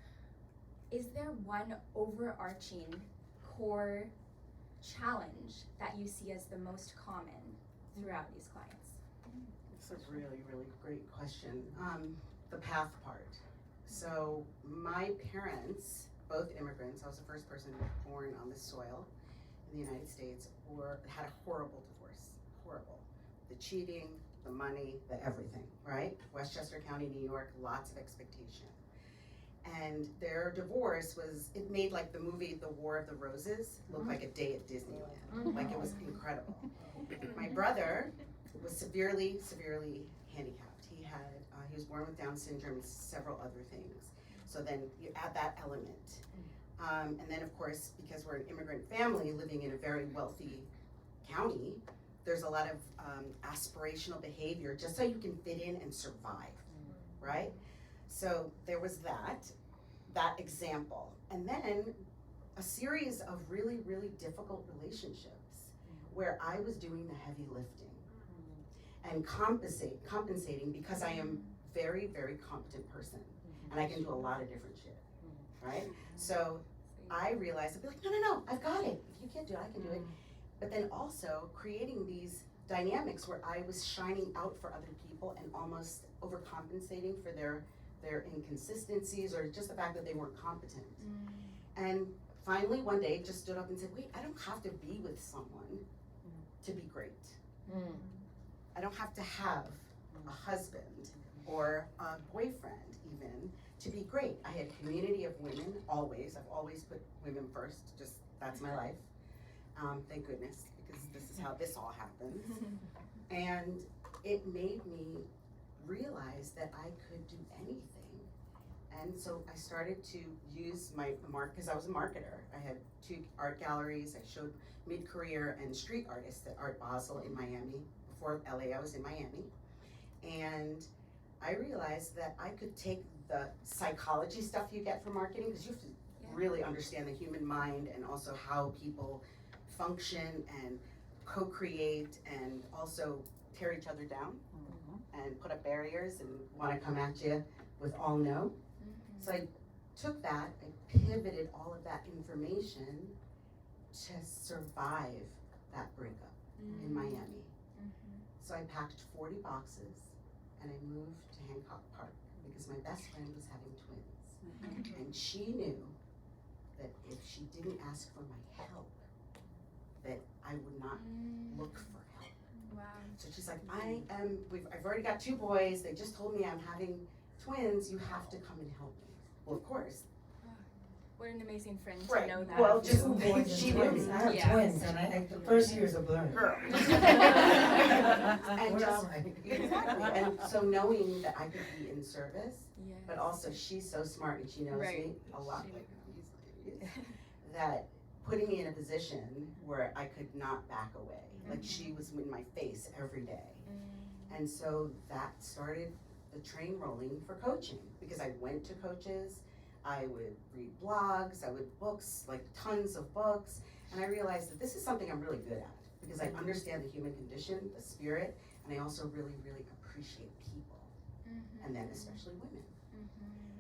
[SPEAKER 1] is there one overarching core challenge that you see as the most common throughout these clients?
[SPEAKER 6] It's a really, really great question. The path part. So my parents, both immigrants, I was the first person born on this soil in the United States, had a horrible divorce, horrible. The cheating, the money, the everything, right? Westchester County, New York, lots of expectation. And their divorce it made like the movie The War of the Roses look like a day at Disneyland. Like it was incredible. My brother was severely, severely handicapped. He was born with Down syndrome and several other things. So then you add that element. And then of course, because we're an immigrant family living in a very wealthy county, there's a lot of aspirational behavior just so you can fit in and survive, right? So there was that example. And then a series of really, really difficult relationships where I was doing the heavy lifting and compensating because I am very, very competent person and I can do a lot of different shit, right? So I realized, I'd be like, no, I've got it. If you can't do it, I can do it. But then also creating these dynamics where I was shining out for other people and almost overcompensating for their inconsistencies or just the fact that they weren't competent. And finally one day just stood up and said, wait, I don't have to be with someone to be great. I don't have to have a husband or a boyfriend even to be great. I had a community of women, always. I've always put women first, just that's my life. Thank goodness, because this is how this all happens. And it made me realize that I could do anything. And so I started to use my because I was a marketer. I had 2 art galleries. I showed mid-career and street artists at Art Basel in Miami. Before LA, I was in Miami. And I realized that I could take the psychology stuff you get from marketing, because you have to really understand the human mind and also how people function and co-create and also tear each other down and put up barriers and want to come at you with all no. So I took that, I pivoted all of that information to survive that breakup in Miami. So I packed 40 boxes and I moved to Hancock Park because my best friend was having twins. And she knew that if she didn't ask for my help, that I would not look for help.
[SPEAKER 1] Wow.
[SPEAKER 6] So she's like, I've already got 2 boys. They just told me I'm having twins. You have to come and help me. Well, of course.
[SPEAKER 1] What an amazing friend to
[SPEAKER 6] Right.
[SPEAKER 1] know that.
[SPEAKER 6] Well,
[SPEAKER 1] of
[SPEAKER 6] just
[SPEAKER 1] you.
[SPEAKER 6] she
[SPEAKER 2] twins.
[SPEAKER 6] knew.
[SPEAKER 2] I have twins, and the first year's a blur.
[SPEAKER 6] Girl. And
[SPEAKER 2] Where
[SPEAKER 6] just
[SPEAKER 2] am I?
[SPEAKER 6] exactly. And so knowing that I could be in service,
[SPEAKER 1] Yes.
[SPEAKER 6] but also she's so smart and she knows
[SPEAKER 1] Right.
[SPEAKER 6] me a lot like that putting me in a position where I could not back away. Like she was in my face every day. And so that started the train rolling for coaching, because I went to coaches, I would read blogs, I would books, like tons of books, and I realized that this is something I'm really good at, because I understand the human condition, the spirit, and I also really, really appreciate people, and then especially women.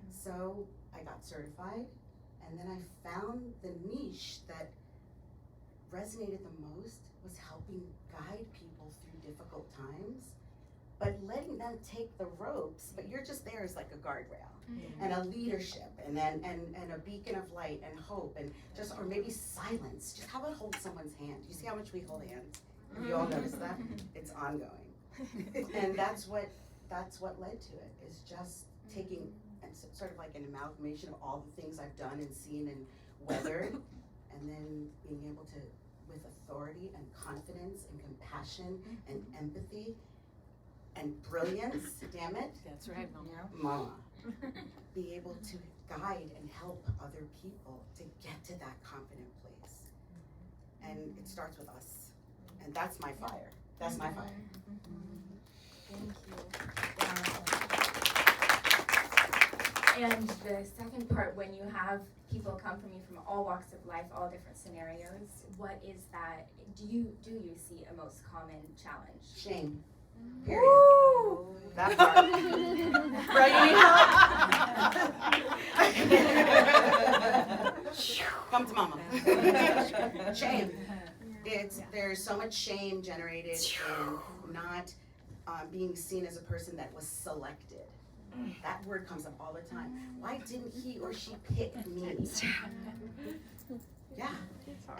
[SPEAKER 6] So I got certified, and then I found the niche that resonated the most was helping guide people through difficult times, but letting them take the ropes, but you're just there as like a guardrail and a leadership and then and a beacon of light and hope and just, or maybe silence. Just how about hold someone's hand? You see how much we hold hands? Have you all noticed that? It's ongoing. And that's what led to it, is just taking and sort of like an amalgamation of all the things I've done and seen and weathered, and then being able to, with authority and confidence and compassion and empathy and brilliance, damn it,
[SPEAKER 5] That's right,
[SPEAKER 6] mama, be able to guide and help other people to get to that confident place. And it starts with us. And that's my fire. That's my fire.
[SPEAKER 1] Thank you. And the second part, when you have people come from you from all walks of life, all different scenarios, what is that? Do you see a most common challenge?
[SPEAKER 6] Shame. Period.
[SPEAKER 5] That part.
[SPEAKER 6] Bro, you need help? Come to mama. Shame. There's so much shame generated in not being seen as a person that was selected. That word comes up all the time. Why didn't he or she pick me? Yeah.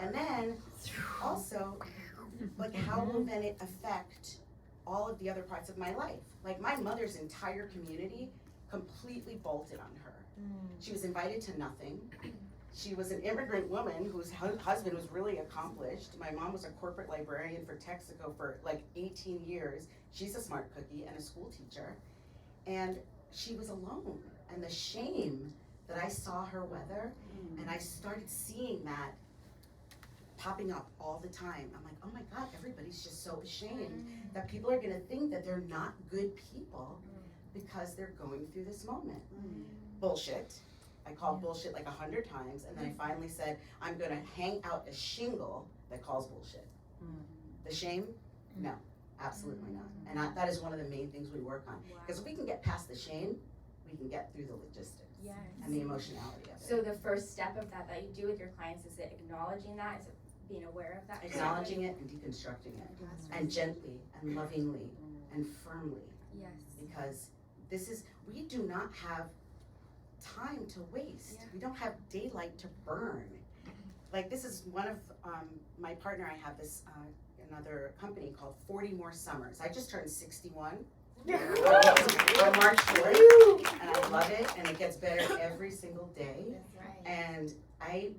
[SPEAKER 6] And then also, like, how will then it affect all of the other parts of my life? Like, my mother's entire community completely bolted on her. She was invited to nothing. She was an immigrant woman whose husband was really accomplished. My mom was a corporate librarian for Texaco for like 18 years. She's a smart cookie and a school teacher. And she was alone. And the shame that I saw her weather, and I started seeing that popping up all the time. I'm like, oh my God, everybody's just so ashamed that people are gonna think that they're not good people because they're going through this moment. Bullshit. I called bullshit like 100 times, and then I finally said, I'm gonna hang out a shingle that calls bullshit. The shame? No, absolutely not. And that is one of the main things we work on. Because if we can get past the shame, we can get through the logistics and the emotionality of it.
[SPEAKER 1] So the first step of that you do with your clients, is it acknowledging that? Is it being aware of that?
[SPEAKER 6] Acknowledging it and deconstructing it, and gently and lovingly and firmly.
[SPEAKER 1] Yes.
[SPEAKER 6] Because we do not have time to waste. We don't have daylight to burn. Like, this is one of my partner. I have this another company called 40 More Summers. I just turned 61 on March 4th, and I love it, and it gets better every single day. And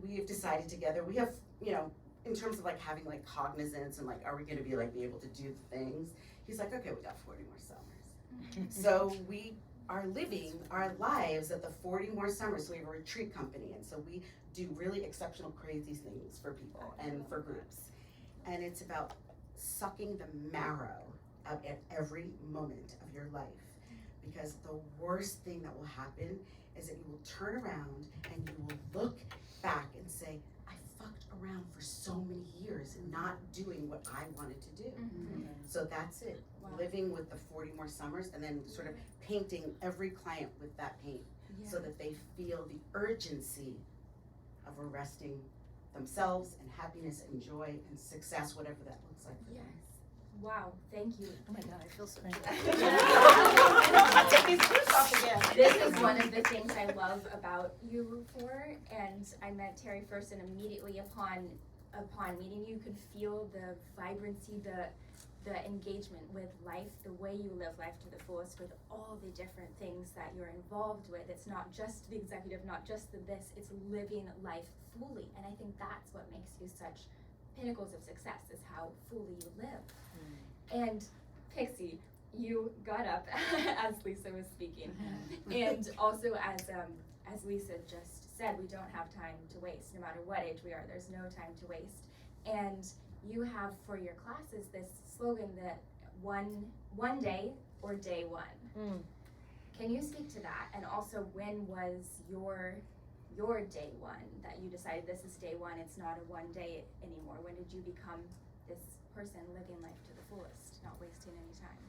[SPEAKER 6] we have decided together, we have, in terms of like having like cognizance and like, are we gonna be able to do things? He's like, okay, we got 40 more summers. So we are living our lives at the 40 More Summers. So we have a retreat company, and so we do really exceptional, crazy things for people and for groups. And it's about sucking the marrow out at every moment of your life. Because the worst thing that will happen is that you will turn around and you will look back and say, I fucked around for so many years not doing what I wanted to do. So that's it. Living with the 40 More Summers, and then sort of painting every client with that paint so that they feel the urgency of arresting themselves and happiness and joy and success, whatever that looks like for them.
[SPEAKER 1] Wow, thank you.
[SPEAKER 5] Oh my God, I feel so good.
[SPEAKER 6] Take these boots off again.
[SPEAKER 1] This is one of the things I love about you four, and I met Terry first, and immediately upon meeting you, could feel the vibrancy, the engagement with life, the way you live life to the fullest with all the different things that you're involved with. It's not just the executive, not just the this, it's living life fully. And I think that's what makes you such pinnacles of success, is how fully you live. And Pixie, you got up as Lisa was speaking. And also as Lisa just said, we don't have time to waste. No matter what age we are, there's no time to waste. And you have for your classes this slogan that one day or day one. Can you speak to that? And also, when was your day one that you decided this is day one, it's not a one day anymore? When did you become this person living life to the fullest, not wasting any time?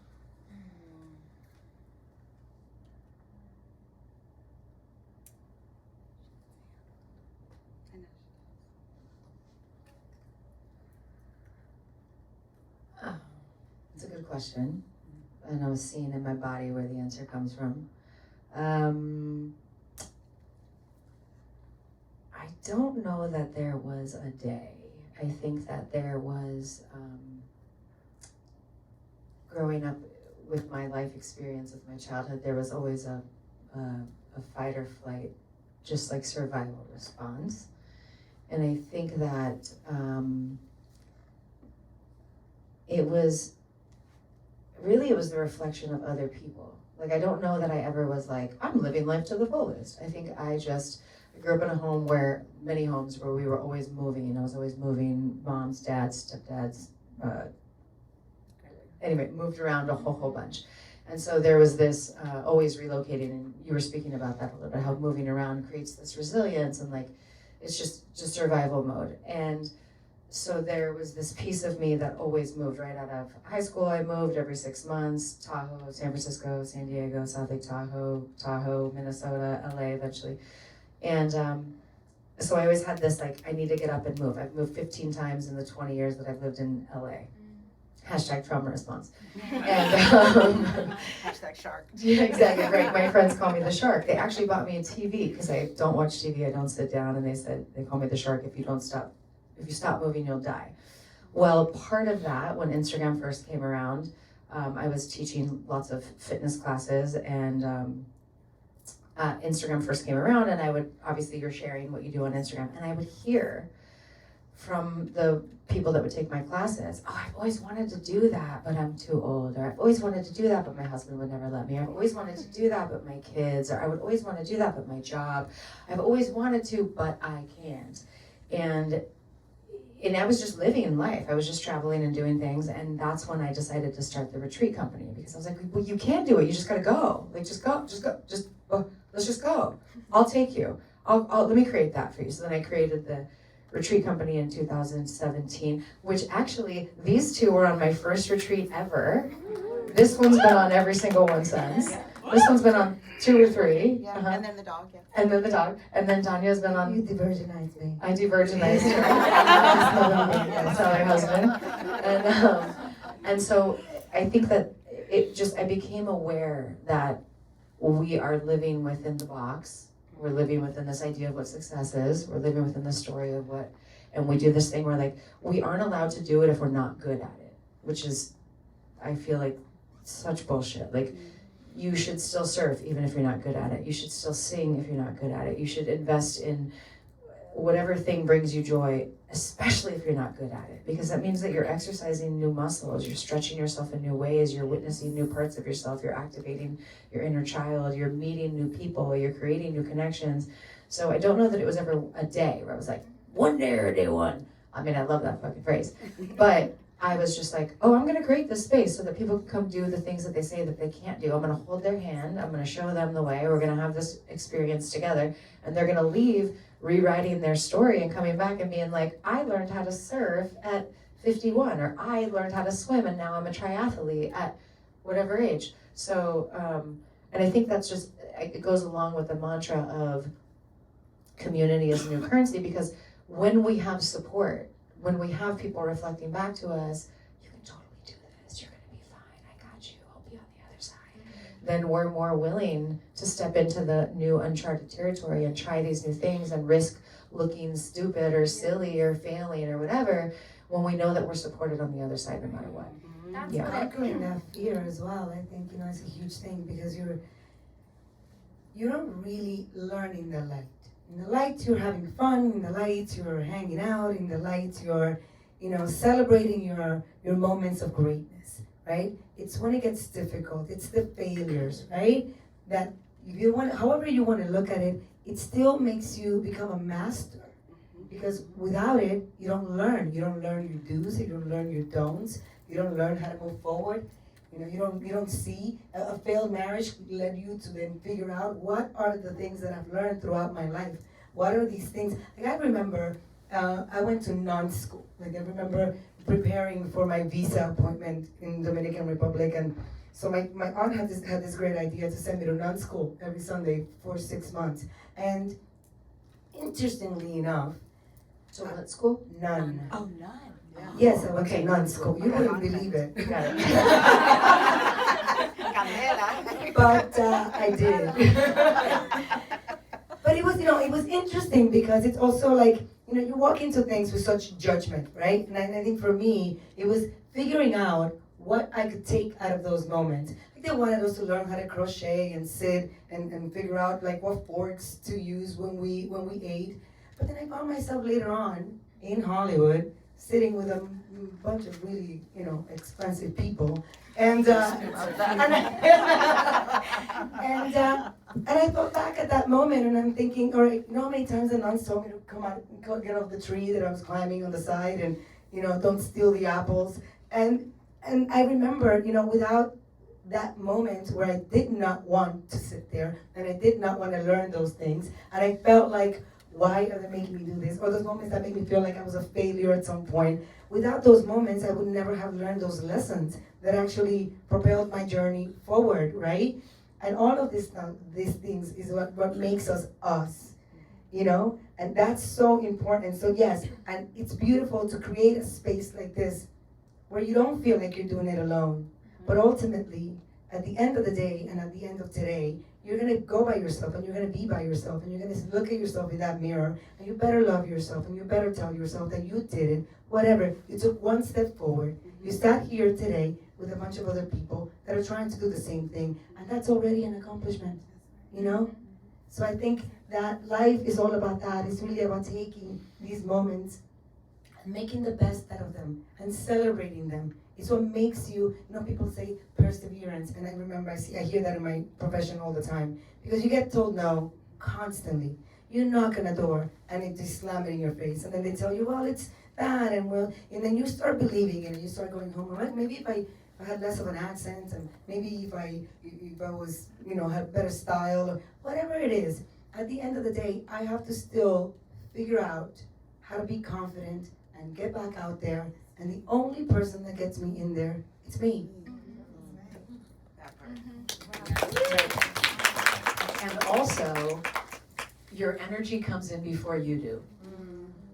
[SPEAKER 4] It's a good question. and I was seeing in my body where the answer comes from. I don't know that there was a day. I think that there was, growing up with my life experience with my childhood, there was always a fight or flight, just like survival response. And I think that it was the reflection of other people. Like, I don't know that I ever was like, I'm living life to the fullest. I think I grew up in a home many homes where we were always moving. I was always moving, moms, dads, stepdads, anyway, moved around a whole bunch. And so there was this always relocating, and you were speaking about that a little bit, how moving around creates this resilience, and like, it's just survival mode. And so there was this piece of me that always moved. Right out of high school, I moved every 6 months, Tahoe, San Francisco, San Diego, South Lake Tahoe, Minnesota, LA eventually. And so I always had this, like, I need to get up and move. I've moved 15 times in the 20 years that I've lived in LA. Hashtag trauma response. And
[SPEAKER 5] Hashtag shark.
[SPEAKER 4] yeah, exactly, right. My friends call me the shark. They actually bought me a TV because I don't watch TV, I don't sit down, and they call me the shark. If you stop moving, you'll die. Well, part of that, when Instagram first came around, I was teaching lots of fitness classes, and Instagram first came around, and I would, obviously you're sharing what you do on Instagram, and I would hear from the people that would take my classes, oh, I've always wanted to do that, but I'm too old, or I've always wanted to do that, but my husband would never let me, I've always wanted to do that, but my kids, or I would always want to do that, but my job, I've always wanted to, but I can't. And I was just living life. I was just traveling and doing things, and that's when I decided to start the retreat company, because I was like, well, you can do it, you just gotta go. Like, let's just go. I'll take you. Let me create that for you. So then I created the retreat company in 2017, which actually, these two were on my first retreat ever. This one's been on every single one since. This one's been on 2 or 3.
[SPEAKER 5] Yeah, and then the dog, yeah.
[SPEAKER 4] And then the dog. And then Tanya's been on.
[SPEAKER 2] You de-virginized me.
[SPEAKER 4] I de-virginized her. That's not my husband. And so I think that I became aware that we are living within the box. We're living within this idea of what success is. We're living within the story of and we do this thing where, like, we aren't allowed to do it if we're not good at it, which is, I feel like, such bullshit. Like, you should still surf even if you're not good at it. You should still sing if you're not good at it. You should invest in whatever thing brings you joy, especially if you're not good at it, because that means that you're exercising new muscles, you're stretching yourself in new ways, you're witnessing new parts of yourself, you're activating your inner child, you're meeting new people, you're creating new connections. So I don't know that it was ever a day where I was like, one day or day one. I mean, I love that fucking phrase. But I was just like, oh, I'm gonna create this space so that people can come do the things that they say that they can't do. I'm gonna hold their hand, I'm gonna show them the way, we're gonna have this experience together, and they're gonna leave rewriting their story and coming back and being like, I learned how to surf at 51, or I learned how to swim and now I'm a triathlete at whatever age. So, and I think that's just, it goes along with the mantra of community as a new currency, because when we have support, when we have people reflecting back to us, you can totally do this, you're gonna be fine, I got you, I'll be on the other side. Then we're more willing to step into the new uncharted territory and try these new things and risk looking stupid or silly or failing or whatever, when we know that we're supported on the other side no matter what.
[SPEAKER 1] That's
[SPEAKER 4] Yeah.
[SPEAKER 1] what I
[SPEAKER 2] Echoing that fear as well, I think, it's a huge thing, because you don't really learn in the light. In the light, you're having fun. In the light, you're hanging out. In the light, you're, celebrating your moments of greatness, right? It's when it gets difficult. It's the failures, right? That if you want, however you want to look at it, it still makes you become a master. Because without it, you don't learn. You don't learn your do's. You don't learn your don'ts. You don't learn how to move forward. You don't see a failed marriage led you to then figure out what are the things that I've learned throughout my life. What are these things? Like, I remember I went to non-school. Like, I remember preparing for my visa appointment in Dominican Republic, and so my aunt had this great idea to send me to non-school every Sunday for 6 months. And interestingly enough,
[SPEAKER 4] So what school?
[SPEAKER 2] none.
[SPEAKER 5] Oh, none.
[SPEAKER 2] Yes, I went
[SPEAKER 4] Okay.
[SPEAKER 2] to non-school. You wouldn't believe it.
[SPEAKER 4] Got it.
[SPEAKER 2] but I did. But it was, it was interesting because it's also like, you walk into things with such judgment, right? And I think for me, it was figuring out what I could take out of those moments. Like they wanted us to learn how to crochet and sit and figure out like what forks to use when we ate. But then I found myself later on in Hollywood sitting with a bunch of really, expensive people. And and I thought back at that moment, and I'm thinking, all right, how many times the nuns told me to come out, get off the tree that I was climbing on the side, and don't steal the apples. And I remember, without that moment where I did not want to sit there, and I did not want to learn those things, and I felt like, why are they making me do this? Or those moments that make me feel like I was a failure at some point. Without those moments, I would never have learned those lessons that actually propelled my journey forward, right? And all of this stuff, these things is what makes us us, And that's so important. So yes, and it's beautiful to create a space like this where you don't feel like you're doing it alone. But ultimately, at the end of the day and at the end of today, you're going to go by yourself and you're going to be by yourself and you're going to look at yourself in that mirror and you better love yourself and you better tell yourself that you did it, whatever. You took one step forward. You sat here today with a bunch of other people that are trying to do the same thing, and that's already an accomplishment, So I think that life is all about that. It's really about taking these moments and making the best out of them and celebrating them. It's what makes you, people say perseverance, and I remember I hear that in my profession all the time, because you get told no constantly. You knock on a door and it just slam it in your face, and then they tell you, well, it's bad, and then you start believing it, and you start going home. Well, maybe if I had less of an accent, and maybe if I was, had better style, or whatever it is. At the end of the day, I have to still figure out how to be confident and get back out there. And the only person that gets me in there, it's me.
[SPEAKER 3] And also, your energy comes in before you do.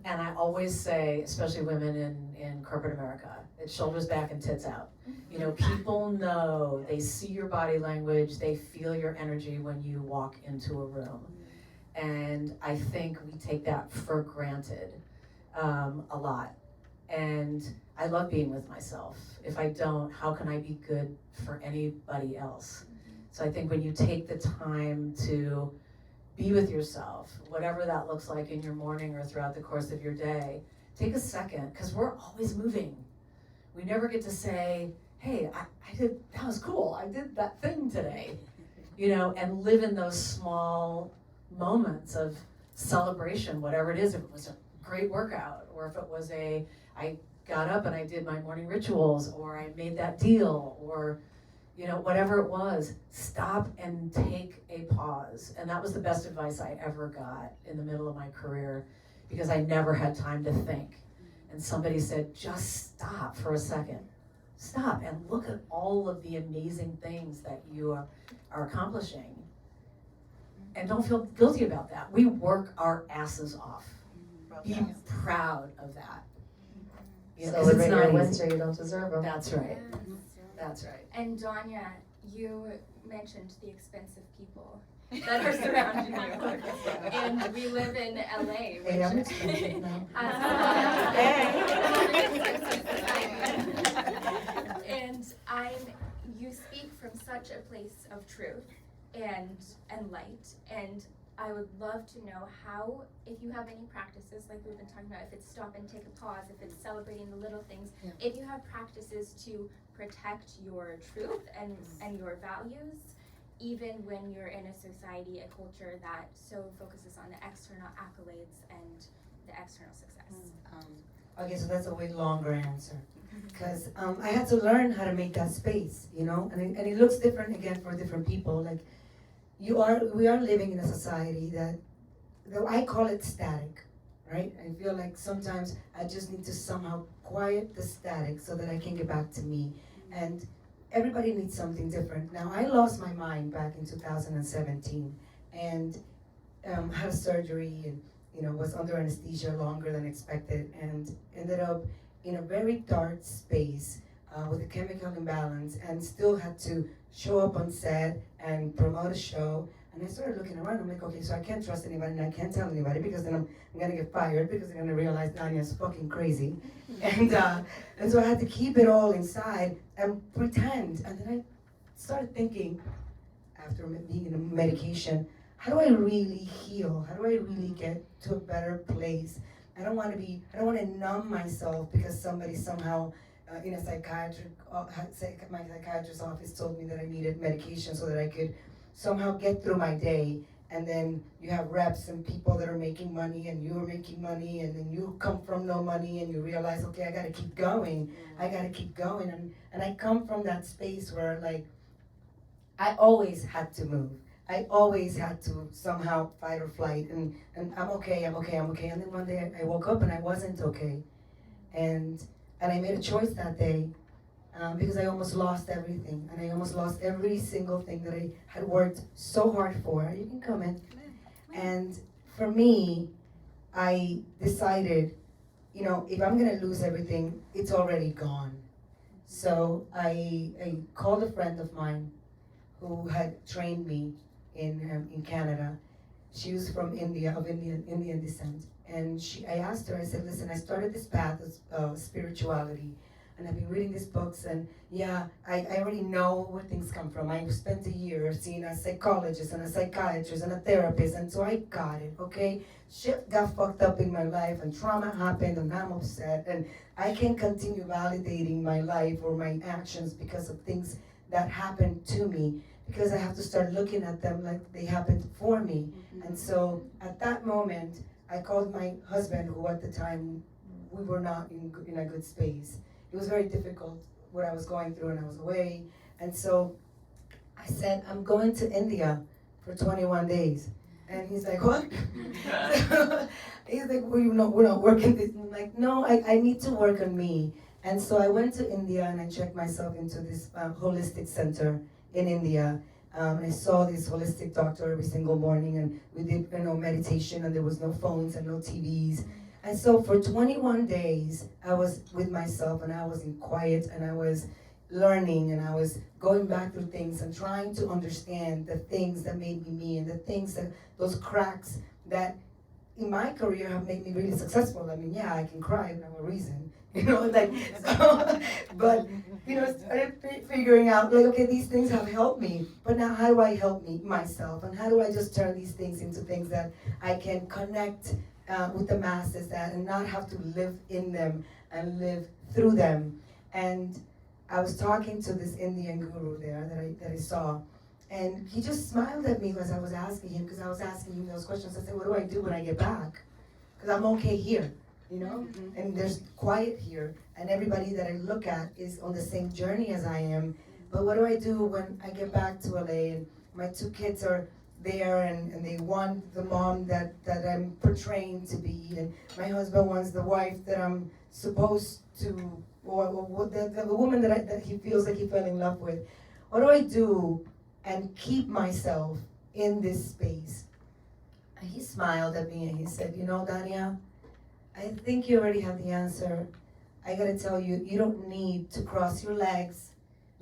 [SPEAKER 3] And I always say, especially women in corporate America, it's shoulders back and tits out. People know, they see your body language, they feel your energy when you walk into a room. And I think we take that for granted a lot. And I love being with myself. If I don't, how can I be good for anybody else? So I think when you take the time to be with yourself, whatever that looks like in your morning or throughout the course of your day, take a second, because we're always moving. We never get to say, hey, that was cool, I did that thing today. And live in those small moments of celebration, whatever it is, if it was a great workout, or if it was I got up and I did my morning rituals, or I made that deal, or whatever it was, stop and take a pause. And that was the best advice I ever got in the middle of my career, because I never had time to think. And somebody said, just stop for a second. Stop and look at all of the amazing things that you are accomplishing. And don't feel guilty about that. We work our asses off. Be proud of that.
[SPEAKER 4] Celebrate your wins or you don't deserve them.
[SPEAKER 3] That's right. That's right.
[SPEAKER 1] And Danya, you mentioned the expensive people that are surrounding you. And we live in LA,
[SPEAKER 2] Hey, I'm expensive now.
[SPEAKER 1] And you speak from such a place of truth and light, and I would love to know how, if you have any practices, like we've been talking about, if it's stop and take a pause, if it's celebrating the little things, if you have practices to protect your truth and your values, even when you're in a society, a culture that so focuses on the external accolades and the external success.
[SPEAKER 2] Okay, so that's a way longer answer. Because I had to learn how to make that space, and it looks different again for different people. Like, we are living in a society that I call it static, right? I feel like sometimes I just need to somehow quiet the static so that I can get back to me. And everybody needs something different. Now, I lost my mind back in 2017 and had a surgery and was under anesthesia longer than expected and ended up in a very dark space with a chemical imbalance and still had to show up on set and promote a show. And I started looking around. I'm like, okay, so I can't trust anybody and I can't tell anybody because then I'm gonna get fired because they're gonna realize Danya's fucking crazy. And so I had to keep it all inside and pretend. And then I started thinking, after being in a medication, how do I really heal? How do I really get to a better place? I don't want to numb myself because somebody somehow in a my psychiatrist's office told me that I needed medication so that I could somehow get through my day. And then you have reps and people that are making money and you're making money, and then you come from no money and you realize, okay, I gotta keep going. I gotta keep going. And I come from that space where like, I always had to move. I always had to somehow fight or flight, and I'm okay. And then one day I woke up and I wasn't okay. And I made a choice that day because I almost lost everything. And I almost lost every single thing that I had worked so hard for. You can come in. And for me, I decided, you know, if I'm gonna lose everything, it's already gone. So I called a friend of mine who had trained me in Canada. She was from India, of Indian descent. And I asked her, I said, listen, I started this path of spirituality, and I've been reading these books, and yeah, I already know where things come from. I spent a year seeing a psychologist and a psychiatrist and a therapist, and so I got it, okay? Shit got fucked up in my life, and trauma happened, and I'm upset, and I can't continue validating my life or my actions because of things that happened to me, because I have to start looking at them like they happened for me. And so at that moment, I called my husband, who at the time, we were not in a good space. It was very difficult what I was going through, and I was away. And so I said, I'm going to India for 21 days. And he's like, what? He's like, well, we're not working this. I'm like, no, I need to work on me. And so I went to India and I checked myself into this holistic center in India. And I saw this holistic doctor every single morning, and we did, meditation, and there was no phones and no TVs. And so for 21 days, I was with myself, and I was in quiet, and I was learning, and I was going back through things and trying to understand the things that made me me, and the things that, those cracks that in my career have made me really successful. I mean, yeah, I can cry for no reason, so, but, started figuring out, like, okay, these things have helped me, but now how do I help myself? And how do I just turn these things into things that I can connect with the masses and not have to live in them and live through them? And I was talking to this Indian guru there that I saw, and he just smiled at me as I was asking him, because I was asking him those questions. I said, what do I do when I get back? Because I'm okay here, and there's quiet here, and everybody that I look at is on the same journey as I am. But what do I do when I get back to LA and my two kids are there, and they want the mom that I'm portraying to be, and my husband wants the wife that I'm supposed to, or the woman that he feels like he fell in love with? What do I do and keep myself in this space? And he smiled at me and he said, Dania, I think you already have the answer. I gotta tell you, you don't need to cross your legs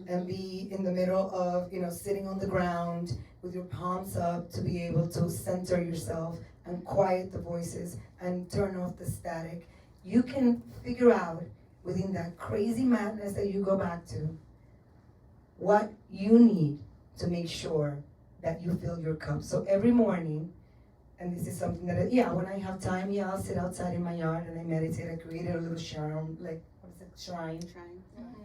[SPEAKER 2] and be in the middle of, sitting on the ground with your palms up to be able to center yourself and quiet the voices and turn off the static. You can figure out within that crazy madness that you go back to what you need to make sure that you fill your cup. So every morning, and this is something that, when I have time, I'll sit outside in my yard and I meditate. I created a little shrine,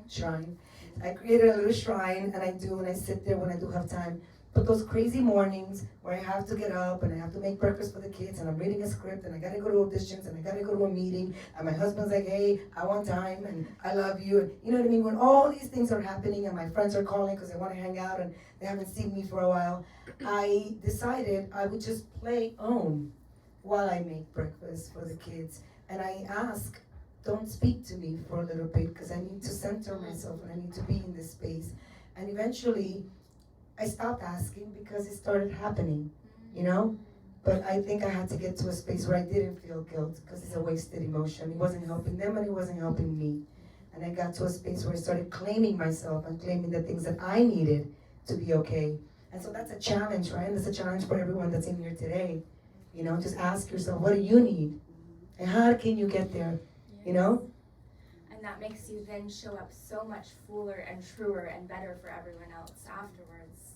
[SPEAKER 2] shrine. I created a little shrine, and I sit there when I do have time. But those crazy mornings where I have to get up and I have to make breakfast for the kids, and I'm reading a script, and I gotta go to auditions, and I gotta go to a meeting, and my husband's like, hey, I want time, and I love you, and you know what I mean? When all these things are happening, and my friends are calling because they want to hang out, and they haven't seen me for a while, I decided I would just play on while I make breakfast for the kids. And I ask, don't speak to me for a little bit, because I need to center myself and I need to be in this space. And eventually, I stopped asking because it started happening, But I think I had to get to a space where I didn't feel guilt, because it's a wasted emotion. It wasn't helping them and it wasn't helping me. And I got to a space where I started claiming myself and claiming the things that I needed to be okay. And so that's a challenge, right? And that's a challenge for everyone that's in here today. You know, just ask yourself, what do you need? And how can you get there? You know?
[SPEAKER 1] And that makes you then show up so much fuller and truer and better for everyone else afterwards.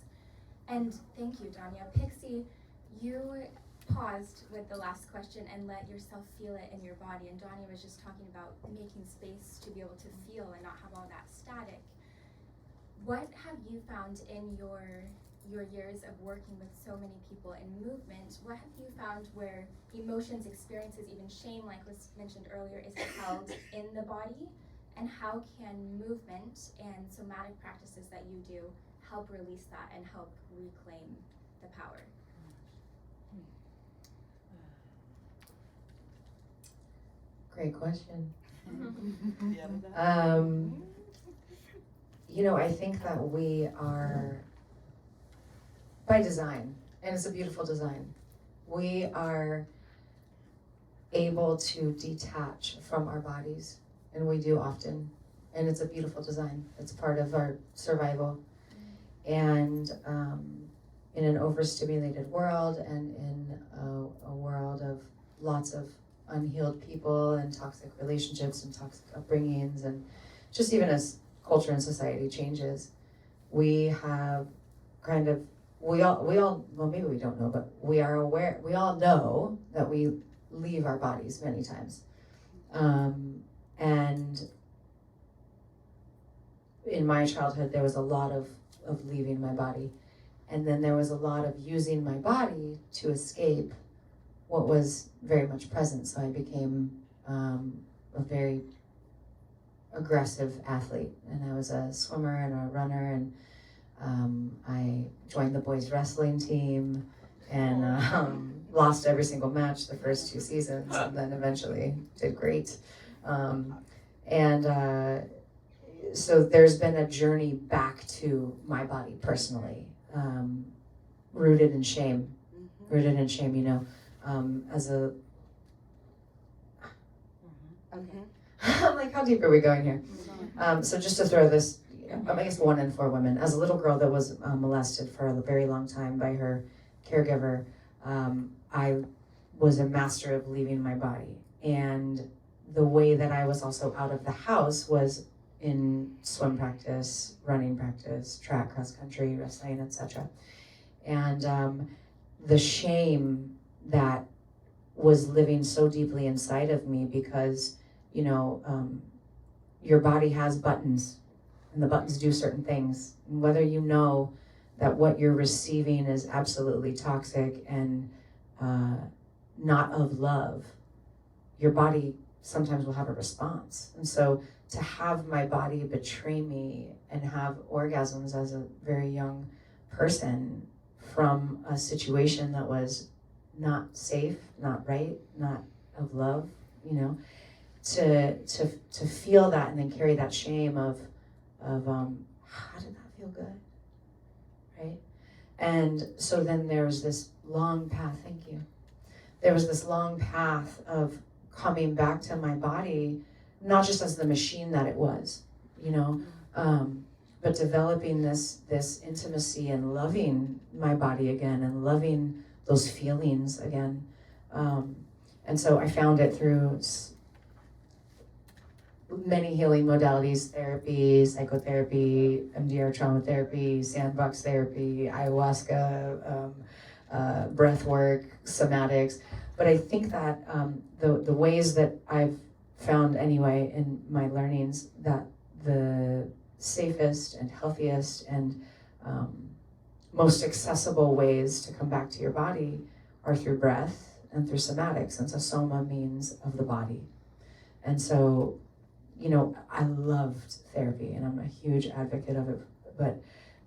[SPEAKER 1] And thank you, Danya. Pixie, you paused with the last question and let yourself feel it in your body. And Danya was just talking about making space to be able to feel and not have all that static. What have you found in your years of working with so many people in movement? What have you found where emotions, experiences, even shame, like was mentioned earlier, is held in the body? And how can movement and somatic practices that you do help release that and help reclaim the power?
[SPEAKER 4] Great question.
[SPEAKER 5] Yeah.
[SPEAKER 4] You know, I think that we are, by design, and it's a beautiful design, we are able to detach from our bodies, and we do often, and it's a beautiful design. It's part of our survival. And in an overstimulated world, and in a world of lots of unhealed people and toxic relationships and toxic upbringings, and just even as culture and society changes, we have kind of, we all, well, maybe we don't know, but we are aware, we all know that we leave our bodies many times. And in my childhood, there was a lot of leaving my body. And then there was a lot of using my body to escape what was very much present. So I became a very aggressive athlete, and I was a swimmer and a runner, and I joined the boys wrestling team and lost every single match the first 2 seasons, and then eventually did great. So there's been a journey back to my body personally, rooted in shame, you know, as a, okay. I'm like, how deep are we going here? So just to throw this, I guess 1 in 4 women. As a little girl that was molested for a very long time by her caregiver, I was a master of leaving my body. And the way that I was also out of the house was in swim practice, running practice, track, cross country, wrestling, etc. And the shame that was living so deeply inside of me, because you know, your body has buttons, and the buttons do certain things. And whether you know that what you're receiving is absolutely toxic and not of love, your body sometimes will have a response. And so to have my body betray me and have orgasms as a very young person from a situation that was not safe, not right, not of love, you know, to feel that and then carry that shame of how did that feel good, right? And so then there was this long path, thank you. There was this long path of coming back to my body, not just as the machine that it was, you know, but developing this intimacy and loving my body again and loving those feelings again. And so I found it through many healing modalities, therapy, psychotherapy, MDR trauma therapy, sandbox therapy, ayahuasca, breath work, somatics. But I think that the ways that I've found anyway in my learnings, that the safest and healthiest and most accessible ways to come back to your body are through breath and through somatics. And so soma means of the body. And so, you know, I loved therapy and I'm a huge advocate of it, but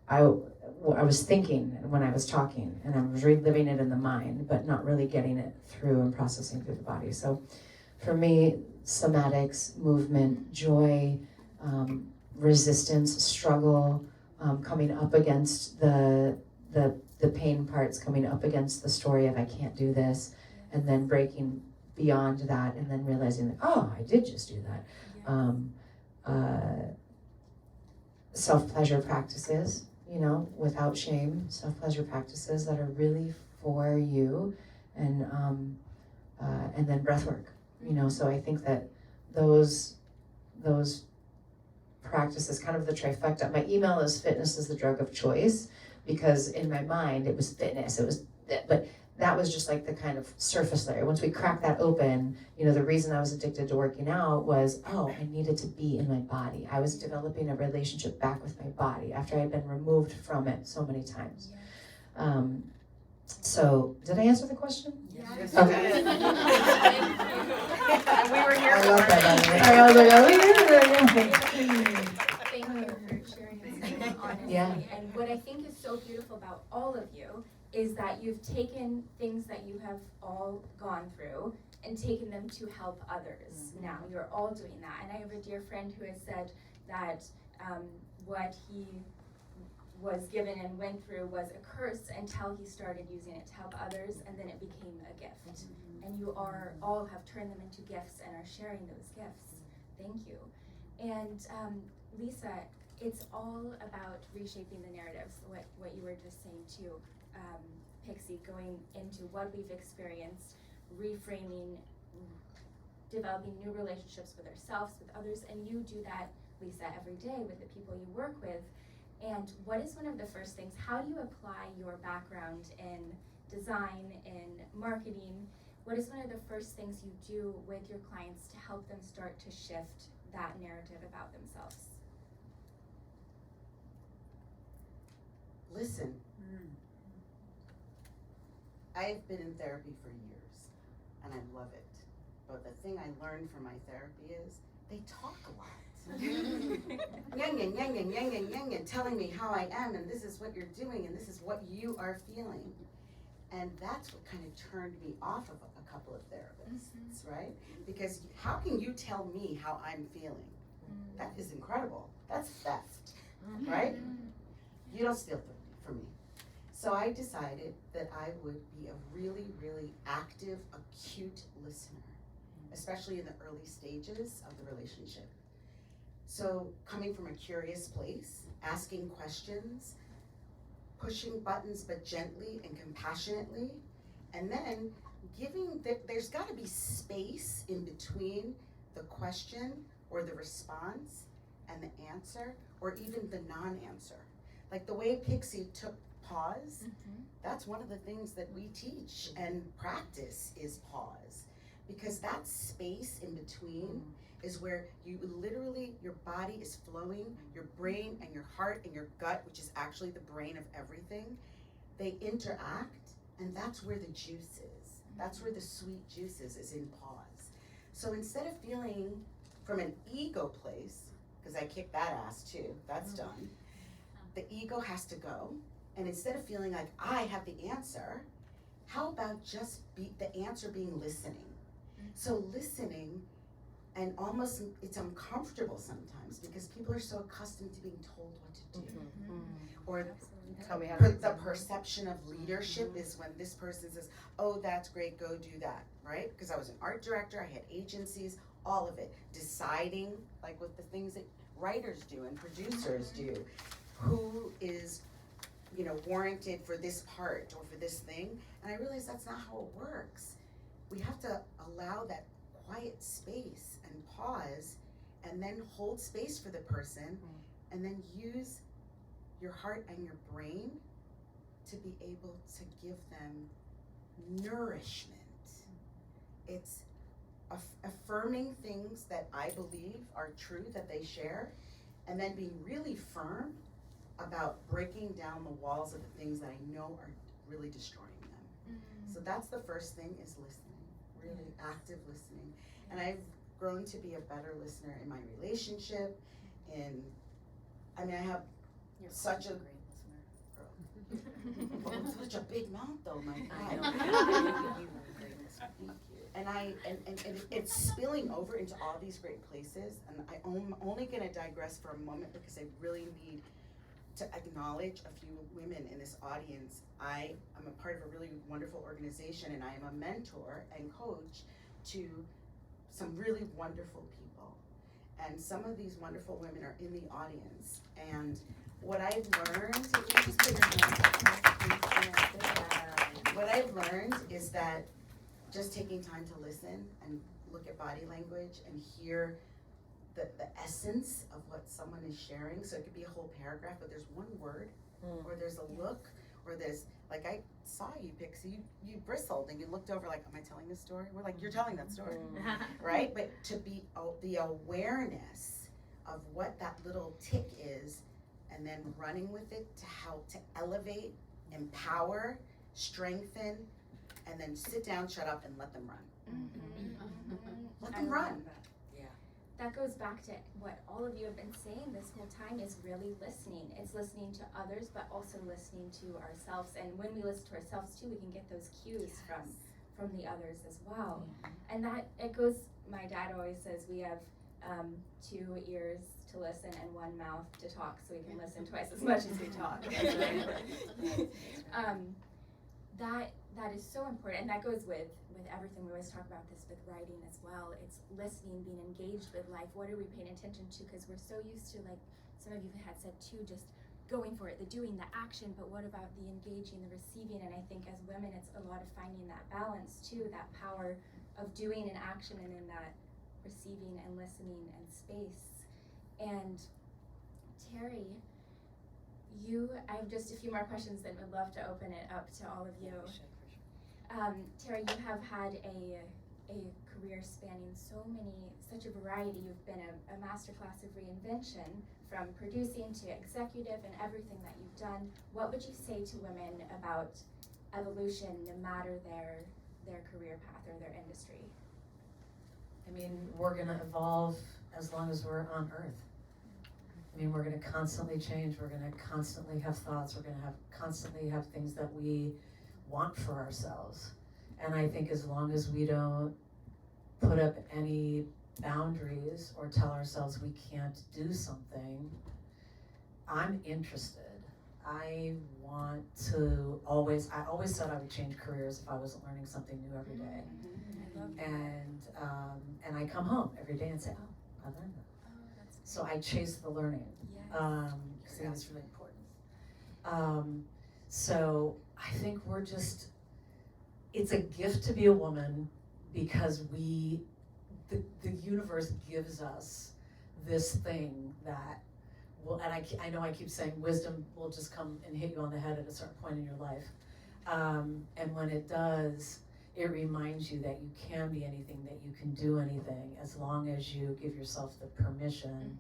[SPEAKER 4] I was thinking when I was talking, and I was reliving it in the mind, but not really getting it through and processing through the body. So for me, somatics, movement, joy, resistance, struggle, coming up against the pain parts, coming up against the story of I can't do this, and then breaking beyond that, and then realizing that, oh, I did just do that. self-pleasure practices, you know, without shame, self-pleasure practices that are really for you, and then breath work, you know. So I think that those practices, kind of the trifecta. My email is fitness is the drug of choice, because in my mind it was fitness, but that was just like the kind of surface layer. Once we cracked that open, you know, the reason I was addicted to working out was, oh, I needed to be in my body. I was developing a relationship back with my body after I had been removed from it so many times. So, did I answer the question?
[SPEAKER 1] Yes.
[SPEAKER 4] Okay.
[SPEAKER 5] And we were here
[SPEAKER 2] I
[SPEAKER 5] for
[SPEAKER 2] love
[SPEAKER 5] it.
[SPEAKER 2] that, by the way.
[SPEAKER 4] I was like, oh,
[SPEAKER 1] Thank you for sharing this honestly.
[SPEAKER 4] Yeah.
[SPEAKER 1] And what I think is so beautiful about all of you is that you've taken things that you have all gone through and taken them to help others. Now you're all doing that. And I have a dear friend who has said that what he was given and went through was a curse until he started using it to help others, and then it became a gift. And you are all have turned them into gifts and are sharing those gifts. Thank you. And Lisa, it's all about reshaping the narratives, what you were just saying too, Pixie, going into what we've experienced, reframing, developing new relationships with ourselves, with others, and you do that, Lisa, every day with the people you work with. And what is one of the first things, how do you apply your background in design, in marketing? What is one of the first things you do with your clients to help them start to shift that narrative about themselves?
[SPEAKER 6] Listen. I've been in therapy for years, and I love it. But the thing I learned from my therapy is they talk a lot. Yang, telling me how I am, and this is what you're doing, and this is what you are feeling. And that's what kind of turned me off of a couple of therapists, right? Because how can you tell me how I'm feeling? That is incredible. That's theft, right? You don't steal from me. So I decided that I would be a really, really active, acute listener, especially in the early stages of the relationship. So coming from a curious place, asking questions, pushing buttons but gently and compassionately, and then there's got to be space in between the question or the response and the answer, or even the non-answer. Like the way Pixie took pause, that's one of the things that we teach and practice is pause. Because that space in between is where you literally, your body is flowing, your brain and your heart and your gut, which is actually the brain of everything, they interact, and that's where the juice is. That's where the sweet juice is in pause. So instead of feeling from an ego place, because I kicked that ass too, that's done, the ego has to go. And instead of feeling like I have the answer, how about just the answer being listening? So listening, and almost it's uncomfortable sometimes because people are so accustomed to being told what to do. Or
[SPEAKER 5] Tell me how
[SPEAKER 6] the perception of leadership is when this person says, oh, that's great, go do that, right? Because I was an art director, I had agencies, all of it. Deciding, like with the things that writers do and producers do, who is, warranted for this part or for this thing. And I realized that's not how it works. We have to allow that quiet space and pause, and then hold space for the person, and then use your heart and your brain to be able to give them nourishment. It's affirming things that I believe are true that they share, and then being really firm about breaking down the walls of the things that I know are really destroying them. So that's the first thing, is listening, really active listening. And I've grown to be a better listener in my relationship, I have such a
[SPEAKER 3] great listener.
[SPEAKER 6] well, such a big mouth though, my
[SPEAKER 3] I
[SPEAKER 6] God.
[SPEAKER 3] know.
[SPEAKER 6] Thank you. And it's spilling over into all these great places, and I'm only gonna digress for a moment because I really need to acknowledge a few women in this audience. I am a part of a really wonderful organization, and I am a mentor and coach to some really wonderful people. And and some of these wonderful women are in the audience. And what I've learned, what I've learned is that just taking time to listen and look at body language and hear the essence of what someone is sharing. So it could be a whole paragraph, but there's one word, or there's a look, or there's, like, I saw you, Pixie, you bristled and you looked over like, am I telling this story? We're like, you're telling that story, right? But to be the awareness of what that little tick is, and then running with it to help to elevate, empower, strengthen, and then sit down, shut up, and let them run. Let them run.
[SPEAKER 1] That goes back to what all of you have been saying this whole time, is really listening. It's listening to others, but also listening to ourselves. And when we listen to ourselves too, we can get those cues from the others as well. And that, it goes, my dad always says we have 2 ears to listen and 1 mouth to talk, so we can listen twice as much as we talk. That is so important, and that goes with everything. We always talk about this with writing as well. It's listening, being engaged with life. What are we paying attention to? Because we're so used to, like some of you had said too, just going for it, the doing, the action, but what about the engaging, the receiving? And I think as women, it's a lot of finding that balance too, that power of doing an action and then that receiving and listening and space. And Terry, I have just a few more questions that would love to open it up to all of you. Terry, you have had a career spanning such a variety. You've been a masterclass of reinvention, from producing to executive and everything that you've done. What would you say to women about evolution, no matter their career path or their industry?
[SPEAKER 3] I mean, we're gonna evolve as long as we're on Earth. I mean, we're gonna constantly change, we're gonna constantly have thoughts, we're gonna constantly have things that we want for ourselves. And I think as long as we don't put up any boundaries or tell ourselves we can't do something, I'm interested. I always said I would change careers if I wasn't learning something new every day.
[SPEAKER 1] I love that.
[SPEAKER 3] And I come home every day and say, oh, I learned that.
[SPEAKER 1] Oh, that's great.
[SPEAKER 3] So I chase the learning,
[SPEAKER 1] Yes.
[SPEAKER 3] because I think it's really important. So I think it's a gift to be a woman, because the universe gives us this thing that will, and I know I keep saying wisdom will just come and hit you on the head at a certain point in your life. And when it does, it reminds you that you can be anything, that you can do anything, as long as you give yourself the permission,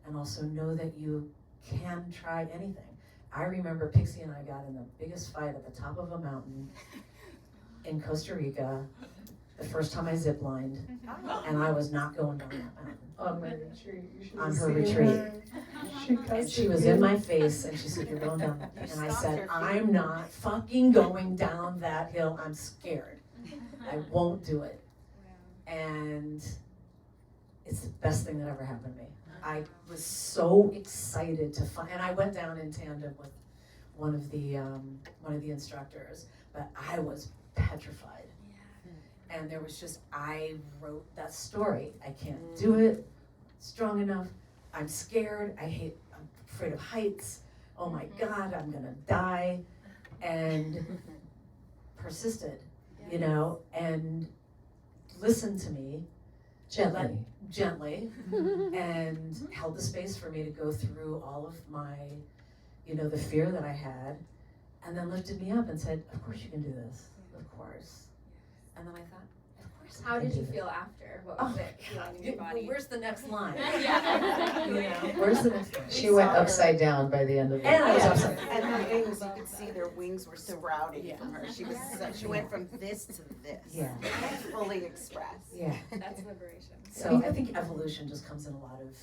[SPEAKER 3] and also know that you can try anything. I remember Pixie and I got in the biggest fight at the top of a mountain in Costa Rica the first time I ziplined, and I was not going down that mountain.
[SPEAKER 4] On my retreat. You should
[SPEAKER 3] On
[SPEAKER 4] have
[SPEAKER 3] her
[SPEAKER 4] seen
[SPEAKER 3] retreat.
[SPEAKER 4] her.
[SPEAKER 3] And she was in my face and she said, you're going down that. And I said, I'm not fucking going down that hill. I'm scared. I won't do it. And it's the best thing that ever happened to me. I was so excited to find, and I went down in tandem with one of the instructors, but I was petrified. And there was just, I wrote that story. I can't do it strong enough. I'm scared. I'm afraid of heights. Oh my God, I'm gonna die. And persisted, you know, and listened to me gently, and held the space for me to go through all of my, the fear that I had, and then lifted me up and said, of course you can do this, of course. And then I thought, of course.
[SPEAKER 1] How did you feel after? What was it feeling in your body?
[SPEAKER 3] Where's the next line?
[SPEAKER 1] Yeah.
[SPEAKER 3] Where's the next line?
[SPEAKER 4] She went upside down by the end of it.
[SPEAKER 3] And I was upside
[SPEAKER 6] And her wings, you could see their wings were sprouting from her. She went from this to this.
[SPEAKER 3] Yeah.
[SPEAKER 6] Fully expressed.
[SPEAKER 3] Yeah.
[SPEAKER 1] That's liberation.
[SPEAKER 3] So I think evolution just comes in a lot of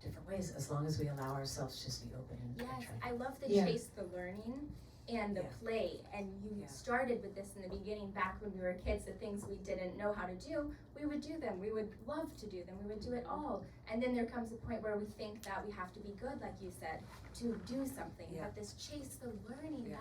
[SPEAKER 3] different ways, as long as we allow ourselves just to be open and
[SPEAKER 1] Yes,
[SPEAKER 3] try.
[SPEAKER 1] I love the
[SPEAKER 4] Yeah.
[SPEAKER 1] chase the learning and the play. And you started with this in the beginning, back when we were kids, the things we didn't know how to do, we would do them. We would love to do them. We would do it all. And then there comes a point where we think that we have to be good, like you said, to do something.
[SPEAKER 3] Yeah.
[SPEAKER 1] But this chase the learning,
[SPEAKER 3] Yeah.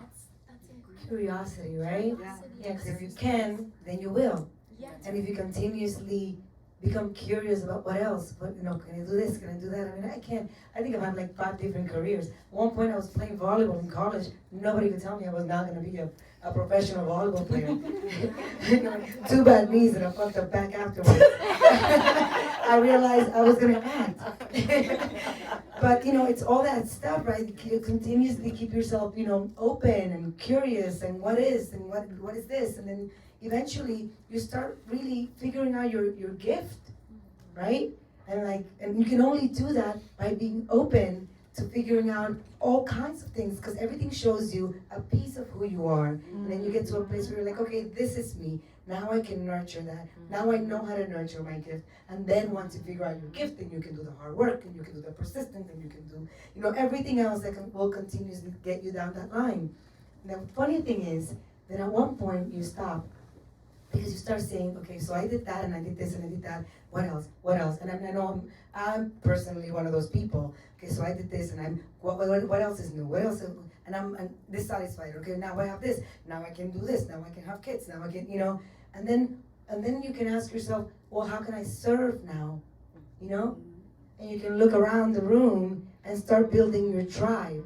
[SPEAKER 1] that's incredible.
[SPEAKER 2] Curiosity, right?
[SPEAKER 1] Curiosity.
[SPEAKER 2] Yeah, because if you can, then you will.
[SPEAKER 1] Yes.
[SPEAKER 2] And if you continuously become curious about what else. What, can I do this? Can I do that? I mean, I can't. I think I've had like 5 different careers. At one point, I was playing volleyball in college. Nobody could tell me I was not going to be a professional volleyball player. Two bad knees and a fucked up back afterwards. I realized I was going to act. But it's all that stuff, right? You continuously keep yourself, open and curious, and what is this, and then eventually you start really figuring out your gift, right? And you can only do that by being open to figuring out all kinds of things, because everything shows you a piece of who you are, and then you get to a place where you're like, okay, this is me. Now I can nurture that. Now I know how to nurture my gift. And then once you figure out your gift, then you can do the hard work, and you can do the persistence, and you can do, everything else that will continuously get you down that line. And the funny thing is that at one point you stop, because you start saying, okay, so I did that, and I did this, and I did that. What else? What else? And I know I'm personally one of those people. Okay, so I did this, and what else is new? What else? And I'm dissatisfied. Okay, now I have this. Now I can do this. Now I can have kids. Now I can, and then you can ask yourself, well, how can I serve now? And you can look around the room and start building your tribe.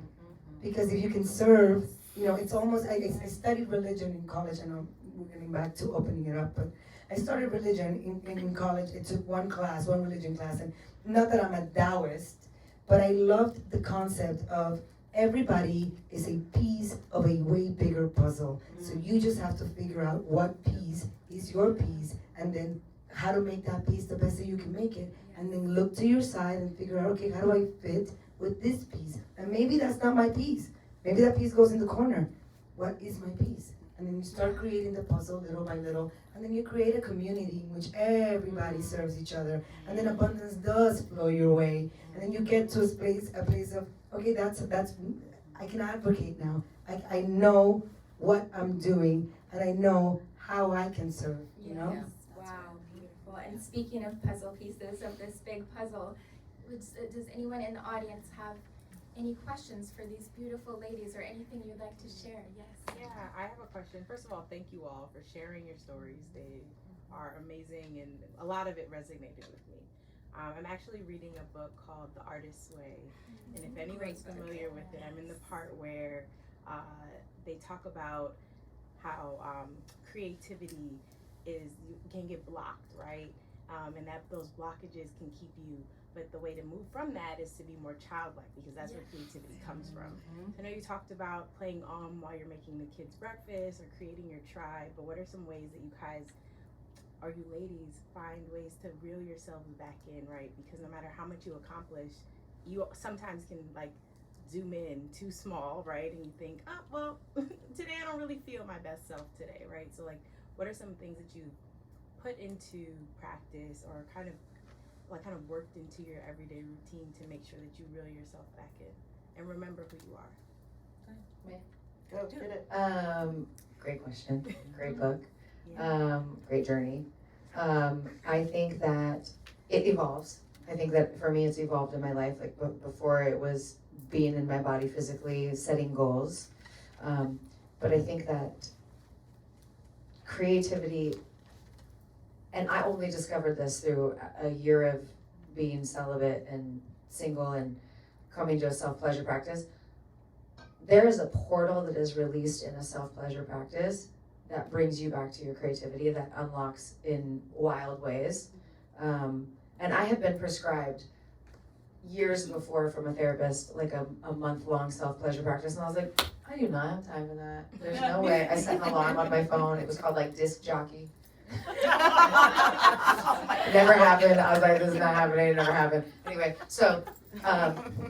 [SPEAKER 2] Because if you can serve, it's almost, I studied religion in college, and we're getting back to opening it up, but I started religion in college. I took one religion class, and not that I'm a Taoist, but I loved the concept of everybody is a piece of a way bigger puzzle. So you just have to figure out what piece is your piece, and then how to make that piece the best that you can make it, and then look to your side and figure out, okay, how do I fit with this piece? And maybe that's not my piece. Maybe that piece goes in the corner. What is my piece? And then you start creating the puzzle little by little, and then you create a community in which everybody serves each other, and then abundance does flow your way, and then you get to a place of, okay, that's I can advocate now. I know what I'm doing, and I know how I can serve.
[SPEAKER 1] Yes. Wow, beautiful. And speaking of puzzle pieces of this big puzzle, does anyone in the audience have any questions for these beautiful ladies, or anything you'd like to share? Yes.
[SPEAKER 7] Yeah, I have a question. First of all, thank you all for sharing your stories. They are amazing, and a lot of it resonated with me. I'm actually reading a book called The Artist's Way, and if anyone's familiar with it, I'm in the part where they talk about how creativity can get blocked, right? And that those blockages can keep you. But the way to move from that is to be more childlike, because that's where creativity comes from. I know you talked about playing while you're making the kids breakfast or creating your tribe, but what are some ways that you guys, or you ladies, find ways to reel yourselves back in, right? Because no matter how much you accomplish, you sometimes can zoom in too small, right? And you think, oh, well, today I don't really feel my best self today, right? So what are some things that you put into practice, or kind of worked into your everyday routine to make sure that you reel yourself back in and remember who you are?
[SPEAKER 6] Go, get it.
[SPEAKER 4] Great question. Great book.
[SPEAKER 7] Yeah.
[SPEAKER 4] Great journey. I think that it evolves. I think that for me, it's evolved in my life. Before, it was being in my body physically, setting goals. But I think that creativity, and I only discovered this through a year of being celibate and single and coming to a self-pleasure practice. There is a portal that is released in a self-pleasure practice that brings you back to your creativity, that unlocks in wild ways. And I have been prescribed years before from a therapist, a month-long self-pleasure practice, and I was like, I do not have time for that. There's no way. I set an alarm on my phone. It was called disc jockey. It never happened. I was like, this is not happening. It never happened. Anyway, so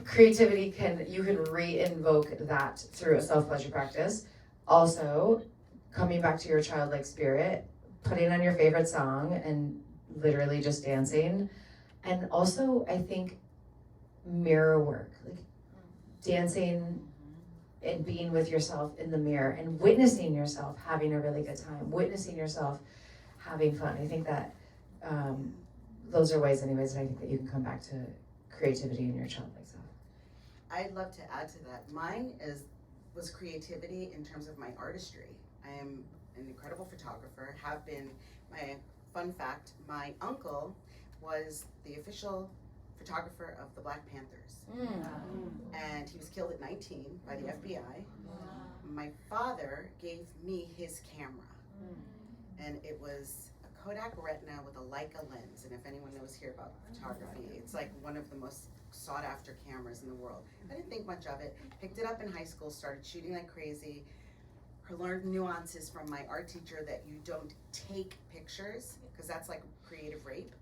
[SPEAKER 4] creativity you can re-invoke that through a self-pleasure practice. Also, coming back to your childlike spirit, putting on your favorite song and literally just dancing. And also, I think mirror work, dancing and being with yourself in the mirror and witnessing yourself having a really good time, witnessing yourself having fun. I think that those are ways anyways that I think that you can come back to creativity in your childlike self.
[SPEAKER 6] I'd love to add to that. Mine was creativity in terms of my artistry. I am an incredible photographer, have been. My fun fact, my uncle was the official photographer of the Black Panthers. And he was killed at 19 by the FBI. My father gave me his camera. And it was a Kodak Retina with a Leica lens. And if anyone knows here about photography, it's like one of the most sought after cameras in the world. I didn't think much of it. Picked it up in high school, started shooting like crazy. Learned nuances from my art teacher that you don't take pictures, because that's like creative rape.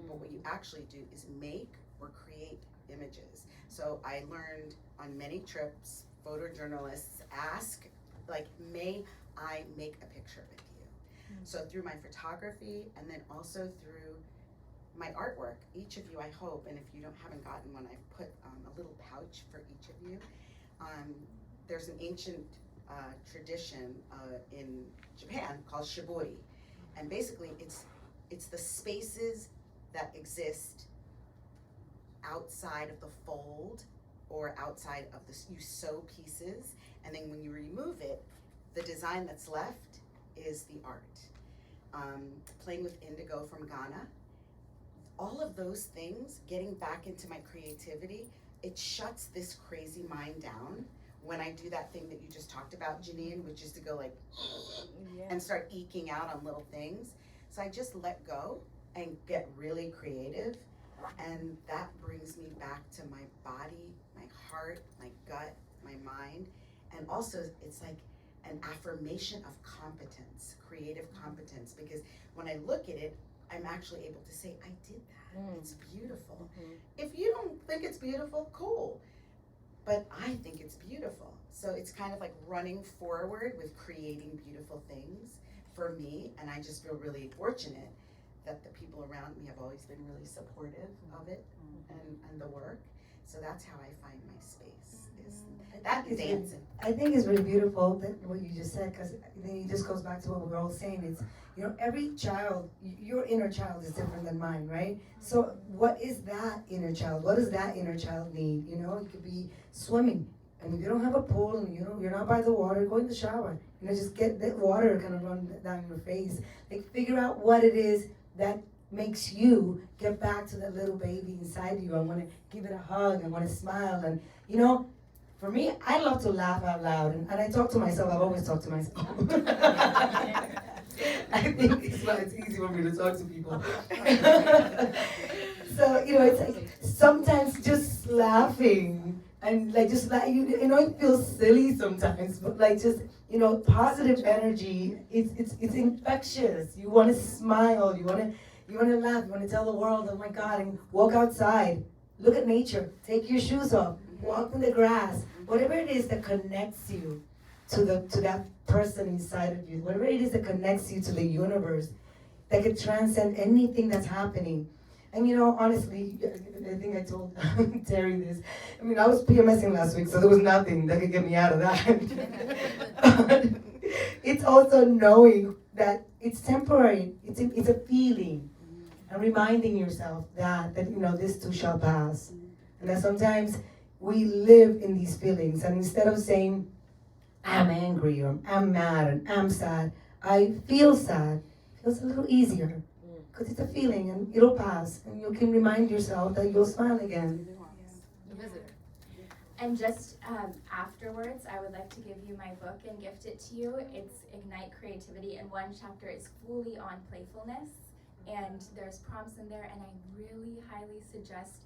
[SPEAKER 6] But what you actually do is make or create images. So I learned on many trips, photojournalists ask, like, may I make a picture with you? So through my photography, and then also through my artwork, each of you, I hope, and if you haven't gotten one, I've put a little pouch for each of you. There's an ancient tradition in Japan called shibori, and basically it's the spaces that exist outside of the fold or outside of the, you sew pieces, and then when you remove it, the design that's left is the art. Playing with indigo from Ghana, all of those things, getting back into my creativity, it shuts this crazy mind down when I do that thing that you just talked about, Janine, which is to go like, and start eking out on little things. So I just let go and get really creative, and that brings me back to my body, my heart, my gut, my mind, and also it's like an affirmation of competence, creative competence, because when I look at it, I'm actually able to say, I did that, it's beautiful. If you don't think it's beautiful, cool. But I think it's beautiful. So it's kind of like running forward with creating beautiful things for me, and I just feel really fortunate that the people around me have always been really supportive of it and the work. So that's how I find my space, is that dancing.
[SPEAKER 2] I think it's really beautiful that what you just said, because then it just goes back to what we're all saying. It's, you know, every child, your inner child is different than mine, right? So what is that inner child? What does that inner child need? You know, it could be swimming. And if you don't have a pool and you're not by the water, go in the shower. You know, just get that water kind of run down your face. Like, figure out what it is that makes you get back to that little baby inside you. I want to give it a hug. I want to smile. And, you know, for me, I love to laugh out loud. And I talk to myself. I've always talked to myself. I think it's why it's easy for me to talk to people. So, you know, it's like sometimes just laughing and like just like, you know, it feels silly sometimes, but like just, you know, positive energy, it's infectious. You want to smile, you want to laugh, you want to tell the world, oh my God, and walk outside, look at nature, take your shoes off, walk in the grass, whatever it is that connects you to that person inside of you, whatever it is that connects you to the universe, that could transcend anything that's happening. And you know, honestly, I think I told Terry this. I mean, I was PMSing last week, so there was nothing that could get me out of that. But it's also knowing that it's temporary. It's a feeling, and reminding yourself that you know, this too shall pass, and that sometimes we live in these feelings, and instead of saying, I'm angry or I'm mad and I'm sad, I feel sad. It feels a little easier. Because it's a feeling and it'll pass, and you can remind yourself that you'll smile again.
[SPEAKER 1] And just afterwards, I would like to give you my book and gift it to you. It's Ignite Creativity, and one chapter is fully on playfulness, and there's prompts in there, and I really highly suggest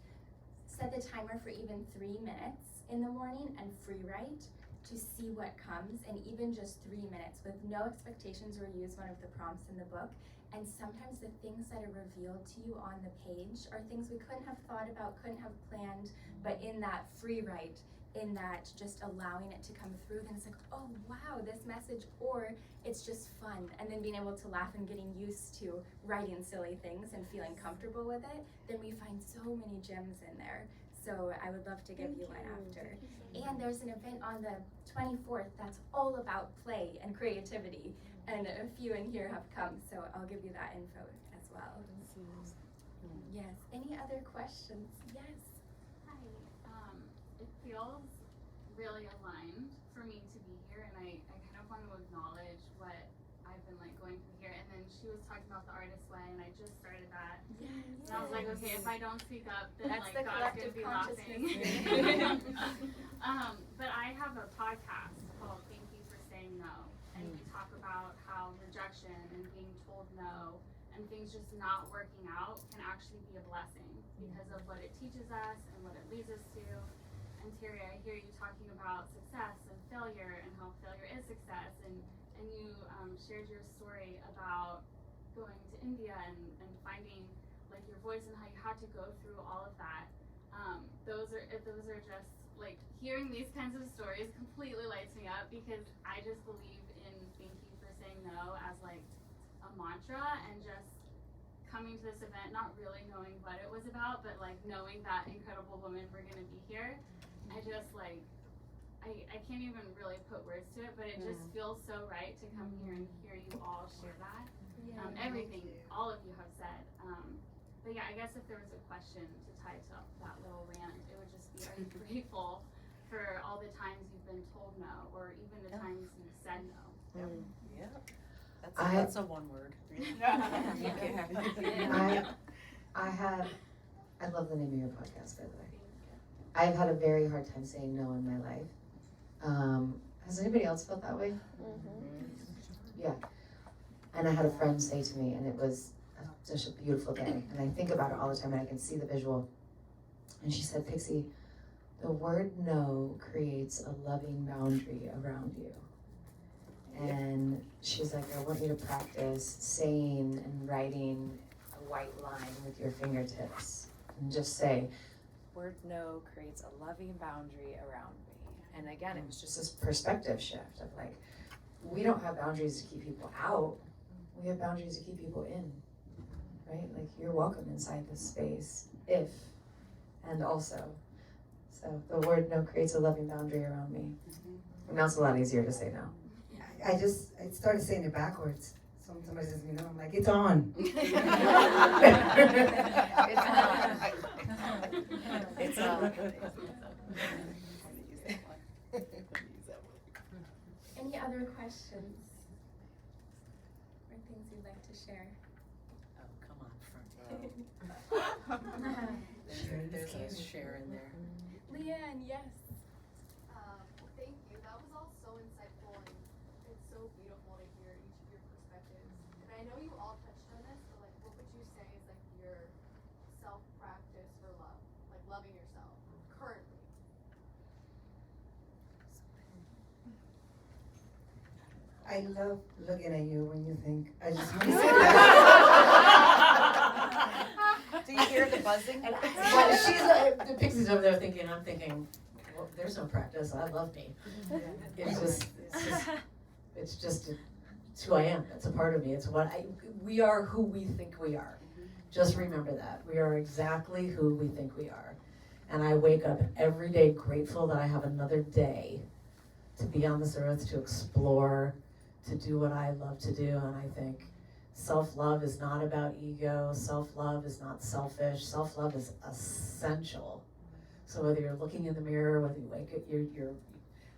[SPEAKER 1] set the timer for even 3 minutes in the morning and free write to see what comes, and even just 3 minutes with no expectations, or use one of the prompts in the book. And sometimes the things that are revealed to you on the page are things we couldn't have thought about, couldn't have planned, but in that free write, in that just allowing it to come through, then it's like, oh wow, this message, or it's just fun. And then being able to laugh and getting used to writing silly things and feeling comfortable with it, then we find so many gems in there. So I would love to give you one after. And there's an event on the 24th that's all about play and creativity. And a few in here have come, so I'll give you that info as well. Yes, any other questions? Yes.
[SPEAKER 8] Hi, it feels really aligned for me to be here, and I kind of want to acknowledge what I've been like going through here, and and she was talking about the artist way, and I just started that.
[SPEAKER 1] Yes.
[SPEAKER 8] And I was like, okay, if I don't speak up, then
[SPEAKER 1] That's
[SPEAKER 8] like
[SPEAKER 1] the
[SPEAKER 8] God's gonna
[SPEAKER 1] collective
[SPEAKER 8] be
[SPEAKER 1] consciousness.
[SPEAKER 8] laughing. But I have a podcast called Thank You for Saying No, and we talk about how rejection and being told no and things just not working out can actually be a blessing because of what it teaches us and what it leads us to. And Terry, I hear you talking about success and failure and how failure is success, and you shared your story about going to India and finding like your voice and how you had to go through all of that. Those are just like hearing these kinds of stories completely lights me up because I just believe in thank you for saying no as like a mantra, and just coming to this event not really knowing what it was about, but like knowing that incredible women were gonna be here. I just like I can't even really put words to it, but it just feels so right to come here and hear you all share that. Everything all of you have said. But yeah, I guess if there was a question to tie to that little rant, it would just be, are you grateful for all the times you've been told no, or even the times you've said no?
[SPEAKER 5] Yeah.
[SPEAKER 4] That's
[SPEAKER 5] a one word.
[SPEAKER 4] I love the name of your podcast, by the way. I've had a very hard time saying no in my life. Has anybody else felt that way? Yeah. And I had a friend say to me, and it was such a beautiful day, and I think about it all the time, and I can see the visual. And she said, Pixie, the word no creates a loving boundary around you. And she's like, I want you to practice saying and writing a white line with your fingertips. And just say, word no creates a loving boundary around me. And again, it was just this perspective shift of like, we don't have boundaries to keep people out. We have boundaries to keep people in, right? Like, you're welcome inside this space if, and also. So the word no creates a loving boundary around me. And now it's a lot easier to say no.
[SPEAKER 2] I started saying it backwards. So when somebody says me no, I'm like, it's on.
[SPEAKER 5] It's on.
[SPEAKER 1] Any other questions or things you'd like to share?
[SPEAKER 3] Oh, come on, front row. There's a share in there.
[SPEAKER 1] Leanne, yes.
[SPEAKER 9] Well, thank you. That was all so insightful, and it's so beautiful to hear each of your perspectives. And I know you all touched on this, but like, what would you say is like your self-practice for love, like loving yourself currently?
[SPEAKER 2] I love looking at you when you think. I just want to say
[SPEAKER 5] Do you hear the buzzing?
[SPEAKER 3] And she's like, the Pixie's over there thinking, I'm thinking, well, there's no practice. I love me. It's just it's who I am. It's a part of me. It's what we are who we think we are. Just remember that. We are exactly who we think we are. And I wake up every day grateful that I have another day to be on this earth, to explore, to do what I love to do. And I think self-love is not about ego. Self-love is not selfish. Self-love is essential. So whether you're looking in the mirror, whether you wake up,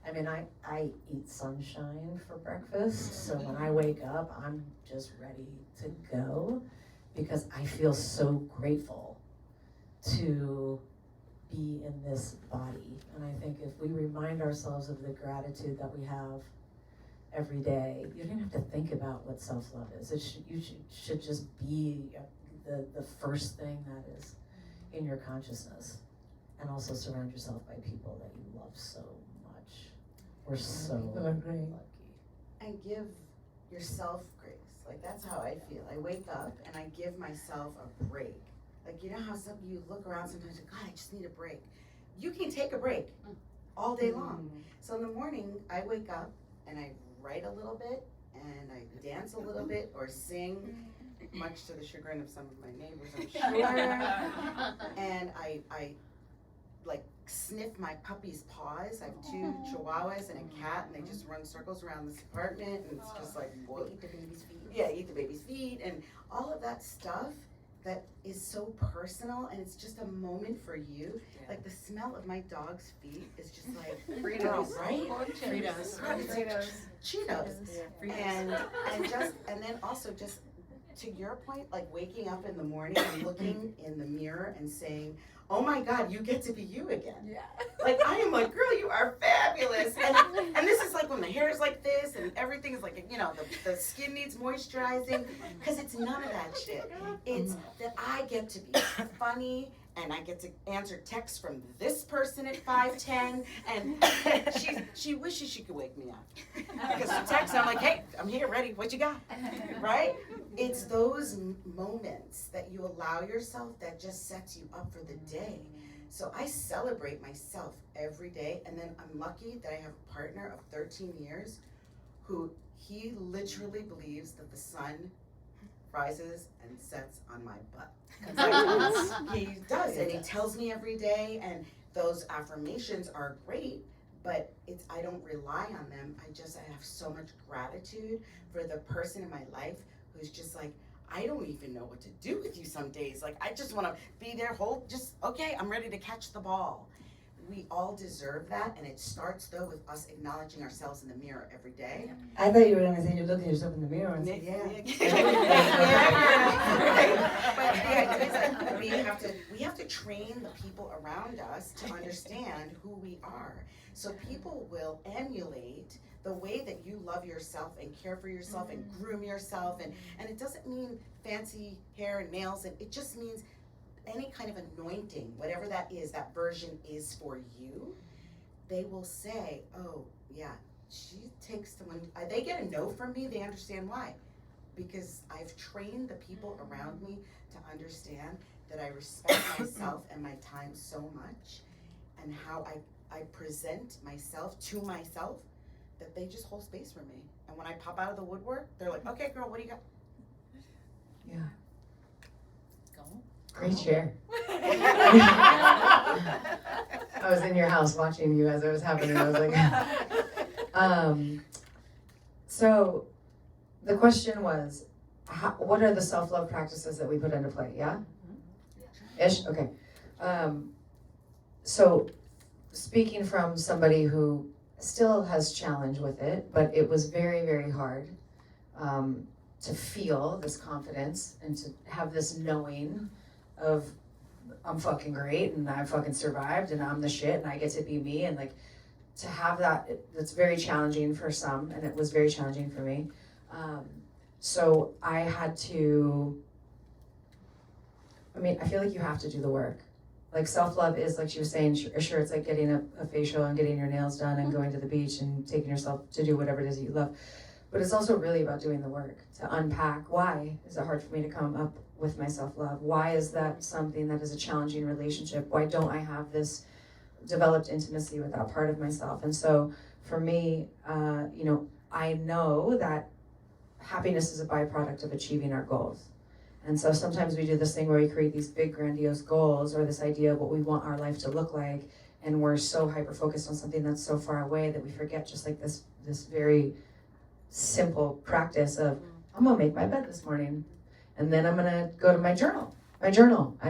[SPEAKER 3] I mean, I eat sunshine for breakfast. So when I wake up, I'm just ready to go because I feel so grateful to be in this body. And I think if we remind ourselves of the gratitude that we have every day, you don't even have to think about what self-love is. You should just be the first thing that is in your consciousness. And also surround yourself by people that you love so much. We're so lucky.
[SPEAKER 6] And give yourself grace. Like, that's how I feel. I wake up and I give myself a break. Like, you know how some you look around sometimes and God, I just need a break. You can take a break all day long. So in the morning, I wake up and I write a little bit and I dance a little bit or sing, much to the chagrin of some of my neighbors, I'm sure. And I like sniff my puppy's paws. I have 2 chihuahuas and a cat, and they just run circles around this apartment, and it's just like, whoa.
[SPEAKER 2] eat the baby's feet.
[SPEAKER 6] Yeah, eat the baby's feet, and all of that stuff that is so personal, and it's just a moment for you. Like the smell of my dog's feet is just like
[SPEAKER 3] Fritos.
[SPEAKER 6] right?
[SPEAKER 3] Fritos.
[SPEAKER 6] Cheetos. And then also just to your point, like waking up in the morning and looking in the mirror and saying, oh my God, you get to be you again.
[SPEAKER 9] Yeah.
[SPEAKER 6] Like I am like, girl, you are fabulous. And this is like when the hair is like this and everything is like, you know, the skin needs moisturizing, because it's none of that shit. It's that I get to be funny, and I get to answer texts from this person at 5:10, and she wishes she could wake me up. Because she texts, I'm like, hey, I'm here, ready, what you got? Right? It's those moments that you allow yourself that just sets you up for the day. So I celebrate myself every day, and then I'm lucky that I have a partner of 13 years who he literally believes that the sun rises and sets on my butt. He does, and he tells me every day, and those affirmations are great, but I don't rely on them. I have so much gratitude for the person in my life who's just like, I don't even know what to do with you some days. Like, I just want to be there, okay, I'm ready to catch the ball. We all deserve that, and it starts though with us acknowledging ourselves in the mirror every day.
[SPEAKER 2] I thought you were gonna say you look at yourself in the mirror and say,
[SPEAKER 6] But the idea is that we have to train the people around us to understand who we are. So people will emulate the way that you love yourself and care for yourself and groom yourself, and it doesn't mean fancy hair and nails, and it just means any kind of anointing, whatever that is, that version is for you. They will say, oh yeah, she takes when they get a no from me, they understand why. Because I've trained the people around me to understand that I respect myself and my time so much, and how I present myself to myself, that they just hold space for me. And when I pop out of the woodwork, they're like, okay girl, what do you got?
[SPEAKER 4] Yeah.
[SPEAKER 3] Go.
[SPEAKER 4] Great share. I was in your house watching you as it was happening. I was like, so the question was, what are the self-love practices that we put into play? Yeah? Ish? Okay. So speaking from somebody who still has challenge with it, but it was very, very hard to feel this confidence and to have this knowing of I'm fucking great and I fucking survived and I'm the shit and I get to be me, and like to have that, it's very challenging for some, and it was very challenging for me. So I had to, I feel like you have to do the work. Like self-love is, like she was saying, sure, it's like getting a facial and getting your nails done and going to the beach and taking yourself to do whatever it is that you love. But it's also really about doing the work to unpack, why is it hard for me to come up with my self-love? Why is that something that is a challenging relationship? Why don't I have this developed intimacy with that part of myself? And so for me, I know that happiness is a byproduct of achieving our goals. And so sometimes we do this thing where we create these big grandiose goals, or this idea of what we want our life to look like, and we're so hyper-focused on something that's so far away that we forget just like this very simple practice of, I'm gonna make my bed this morning, and then I'm gonna go to my journal. I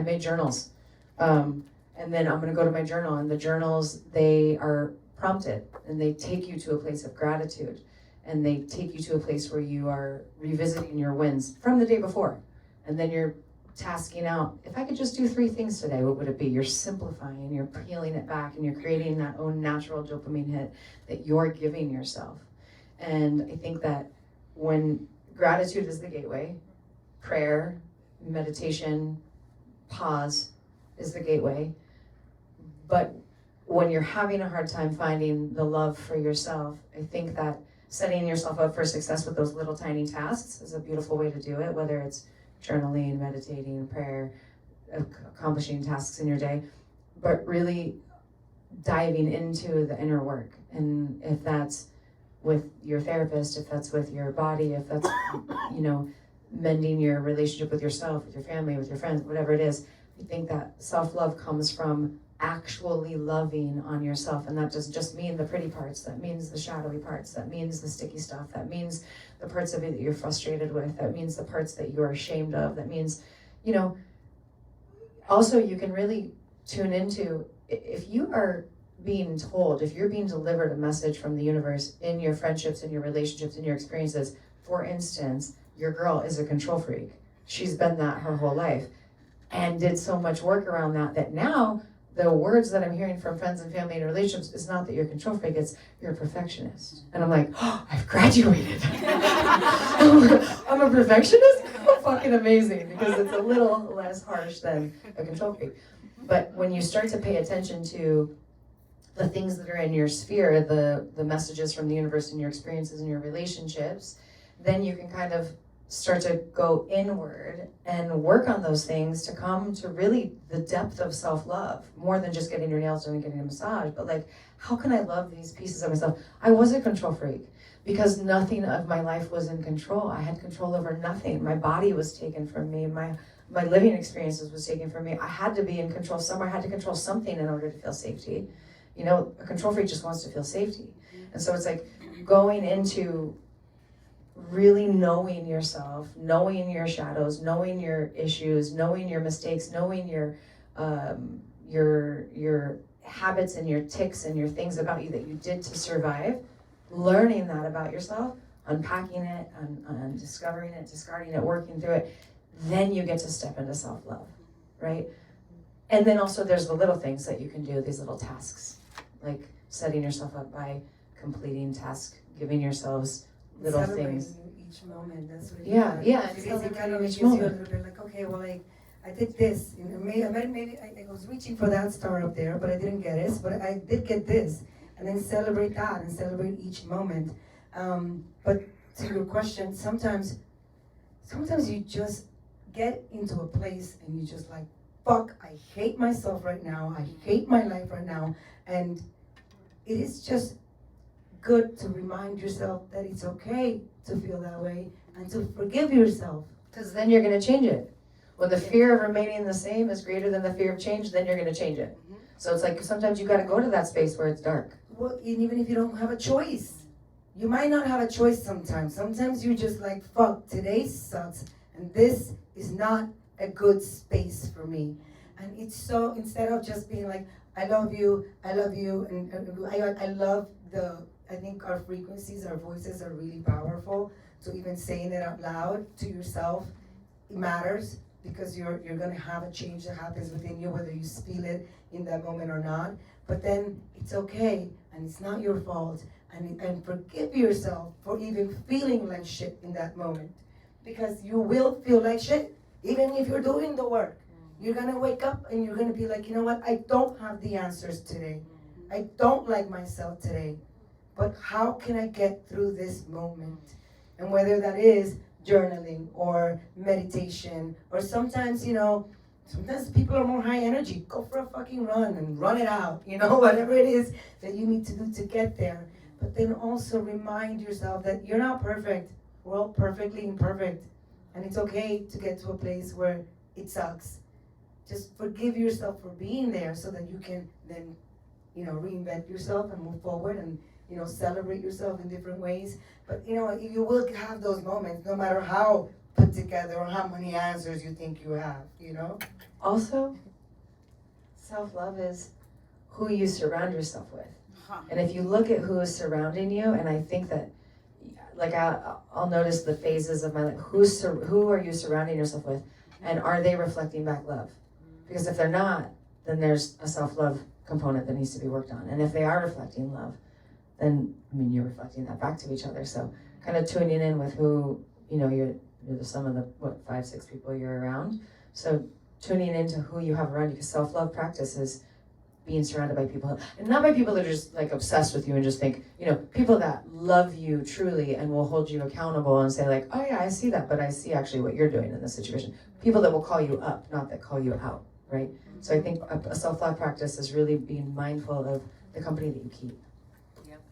[SPEAKER 4] made journals. And then I'm gonna go to my journal, and the journals, they are prompted, and they take you to a place of gratitude, and they take you to a place where you are revisiting your wins from the day before. And then you're tasking out, if I could just do 3 things today, what would it be? You're simplifying, you're peeling it back, and you're creating that own natural dopamine hit that you're giving yourself. And I think that when gratitude is the gateway, prayer, meditation, pause is the gateway. But when you're having a hard time finding the love for yourself, I think that setting yourself up for success with those little tiny tasks is a beautiful way to do it, whether it's journaling, meditating, prayer, accomplishing tasks in your day, but really diving into the inner work. And if that's with your therapist, if that's with your body, if that's, mending your relationship with yourself, with your family, with your friends, whatever it is, I think that self-love comes from actually loving on yourself. And that doesn't just mean the pretty parts, that means the shadowy parts, that means the sticky stuff, that means the parts of it that you're frustrated with, that means the parts that you're ashamed of, that means, you know, also you can really tune into, if you are being told, if you're being delivered a message from the universe in your friendships, in your relationships, in your experiences. For instance, your girl is a control freak. She's been that her whole life and did so much work around that now the words that I'm hearing from friends and family and relationships is not that you're a control freak, it's you're a perfectionist. And I'm like, oh, I've graduated. I'm a perfectionist? Oh, fucking amazing, because it's a little less harsh than a control freak. But when you start to pay attention to the things that are in your sphere, the messages from the universe and your experiences and your relationships, then you can kind of start to go inward and work on those things to come to really the depth of self-love, more than just getting your nails done and getting a massage, but like, how can I love these pieces of myself? I was a control freak because nothing of my life was in control. I had control over nothing. My body was taken from me. My living experiences was taken from me. I had to be in control somewhere. I had to control something in order to feel safety. You know, a control freak just wants to feel safety. And so it's like going into really knowing yourself, knowing your shadows, knowing your issues, knowing your mistakes, knowing your habits and your tics and your things about you that you did to survive, learning that about yourself, unpacking it, discovering it, discarding it, working through it, then you get to step into self-love, right? And then also there's the little things that you can do, these little tasks, like setting yourself up by completing tasks, giving yourselves little things.
[SPEAKER 2] Each moment, that's what
[SPEAKER 4] It's
[SPEAKER 2] because it kind of
[SPEAKER 4] each
[SPEAKER 2] gives you a
[SPEAKER 4] moment.
[SPEAKER 2] little bit like, okay, well, I did this. You know, maybe I was reaching for that star up there, but I didn't get it. But I did get this, and then celebrate that and celebrate each moment. But to your question, sometimes you just get into a place and you just like, fuck, I hate myself right now. I hate my life right now, and it is just good to remind yourself that it's okay to feel that way and to forgive yourself.
[SPEAKER 4] Because then you're going to change it. When the fear of remaining the same is greater than the fear of change, then you're going to change it. So it's like sometimes you got to go to that space where it's dark.
[SPEAKER 2] Well, and even if you don't have a choice, you might not have a choice sometimes. Sometimes you're just like, fuck, today sucks, and this is not a good space for me. And it's so, instead of just being like, I love you, and I love I think our frequencies, our voices are really powerful. So even saying it out loud to yourself, it matters, because you're gonna have a change that happens within you, whether you feel it in that moment or not. But then it's okay, and it's not your fault, and forgive yourself for even feeling like shit in that moment, because you will feel like shit, even if you're doing the work. You're gonna wake up and you're gonna be like, you know what? I don't have the answers today. I don't like myself today. But how can I get through this moment? And whether that is journaling or meditation, or sometimes people are more high energy. Go for a fucking run and run it out, whatever it is that you need to do to get there. But then also remind yourself that you're not perfect. We're all perfectly imperfect. And it's okay to get to a place where it sucks. Just forgive yourself for being there so that you can then, reinvent yourself and move forward and, celebrate yourself in different ways. But, you will have those moments no matter how put together or how many answers you think you have,
[SPEAKER 4] Also, self-love is who you surround yourself with. And if you look at who is surrounding you, and I think that, like I'll notice the phases of my life. Who are you surrounding yourself with? And are they reflecting back love? Because if they're not, then there's a self-love component that needs to be worked on. And if they are reflecting love, then, you're reflecting that back to each other. So kind of tuning in with who, you're the sum of the, 5-6 people you're around. So tuning into who you have around you, because self-love practice is being surrounded by people, and not by people that are just like obsessed with you and just think, people that love you truly and will hold you accountable and say like, oh yeah, I see that, but I see actually what you're doing in this situation. People that will call you up, not that call you out, right? So I think a self-love practice is really being mindful of the company that you keep.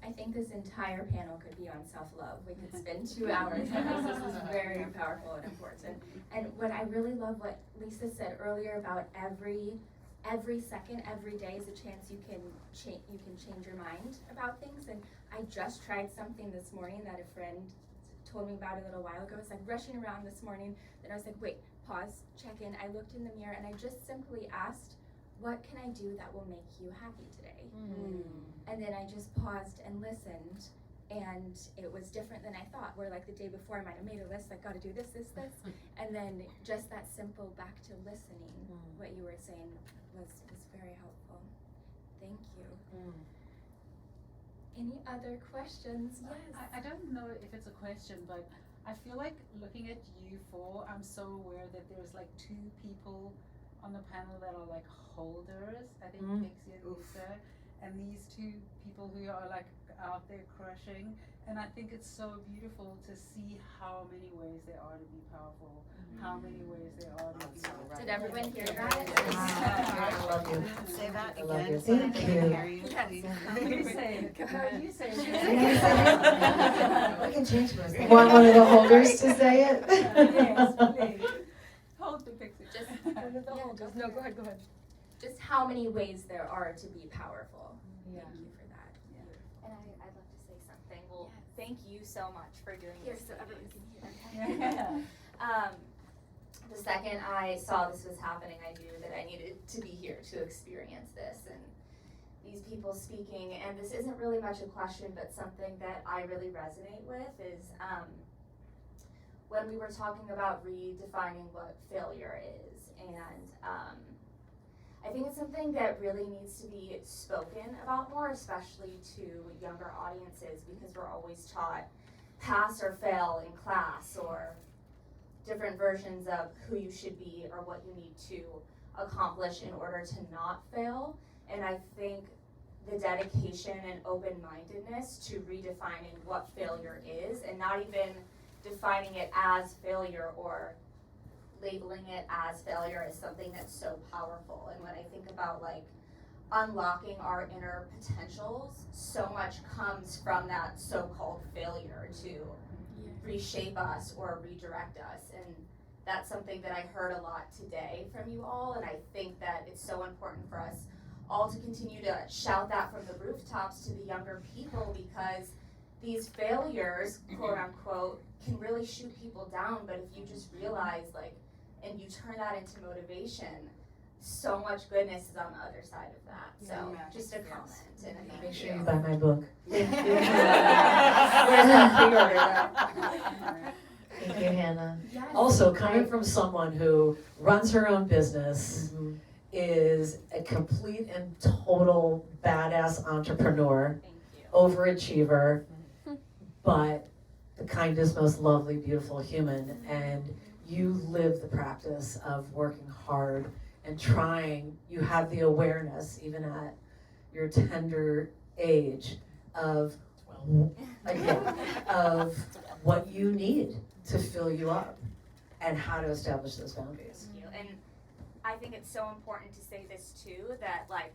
[SPEAKER 1] I think this entire panel could be on self-love. We could spend 2 hours on this. This is very powerful and important. And what I really love what Lisa said earlier about every second, every day is a chance you can change your mind about things. And I just tried something this morning that a friend told me about a little while ago. It's like rushing around this morning. Then I was like, wait, pause, check in. I looked in the mirror and I just simply asked, what can I do that will make you happy today? And then I just paused and listened, and it was different than I thought. Where like the day before I might have made a list, like gotta do this, and then just that simple back to listening, what you were saying was very helpful. Thank you. Any other questions? Yes.
[SPEAKER 10] I don't know if it's a question, but I feel like looking at you four, I'm so aware that there's like two people on the panel that are like holders. I think Pixie and Lisa, and these two people who are like out there crushing. And I think it's so beautiful to see how many ways there are to be powerful, how many ways there are to be
[SPEAKER 1] Did everyone hear that?
[SPEAKER 2] I love you.
[SPEAKER 6] Say that
[SPEAKER 2] I love you.
[SPEAKER 6] again so that
[SPEAKER 2] Thank
[SPEAKER 6] they can
[SPEAKER 2] you.
[SPEAKER 6] hear you,
[SPEAKER 1] Yes.
[SPEAKER 6] please.
[SPEAKER 10] You say it. How you say
[SPEAKER 2] We can change for a second.
[SPEAKER 4] Want one of the holders to say it?
[SPEAKER 10] Yes, please. Hold the Pixie.
[SPEAKER 1] Just no, go ahead. Just how many ways there are to be powerful.
[SPEAKER 10] Yeah.
[SPEAKER 1] Thank you for that.
[SPEAKER 11] And I'd love to say something. Well,
[SPEAKER 1] Yes.
[SPEAKER 11] thank you so much for doing
[SPEAKER 1] Here,
[SPEAKER 11] this.
[SPEAKER 1] so everyone can hear.
[SPEAKER 10] Yeah.
[SPEAKER 11] The second I saw this was happening, I knew that I needed to be here to experience this and these people speaking. And this isn't really much a question, but something that I really resonate with is when we were talking about redefining what failure is. And I think it's something that really needs to be spoken about more, especially to younger audiences, because we're always taught pass or fail in class, or different versions of who you should be or what you need to accomplish in order to not fail. And I think the dedication and open-mindedness to redefining what failure is, and not even defining it as failure or labeling it as failure, is something that's so powerful. And when I think about like unlocking our inner potentials, so much comes from that so-called failure to reshape us or redirect us. And that's something that I heard a lot today from you all, and I think that it's so important for us all to continue to shout that from the rooftops to the younger people, because these failures, quote unquote, can really shoot people down. But if you just realize, like, and you turn that into motivation, so much goodness is on the other side of that. So just a comment. And a
[SPEAKER 2] Make
[SPEAKER 11] thank
[SPEAKER 2] sure
[SPEAKER 11] you.
[SPEAKER 2] you buy my book.
[SPEAKER 4] Where's that pre-order? Thank you, Hannah.
[SPEAKER 1] Yes.
[SPEAKER 3] Also, coming from someone who runs her own business, is a complete and total badass entrepreneur,
[SPEAKER 11] Thank you.
[SPEAKER 3] overachiever, but the kindest, most lovely, beautiful human. And you live the practice of working hard and trying. You have the awareness, even at your tender age, of what you need to fill you up and how to establish those boundaries.
[SPEAKER 11] Thank you. And I think it's so important to say this too, that like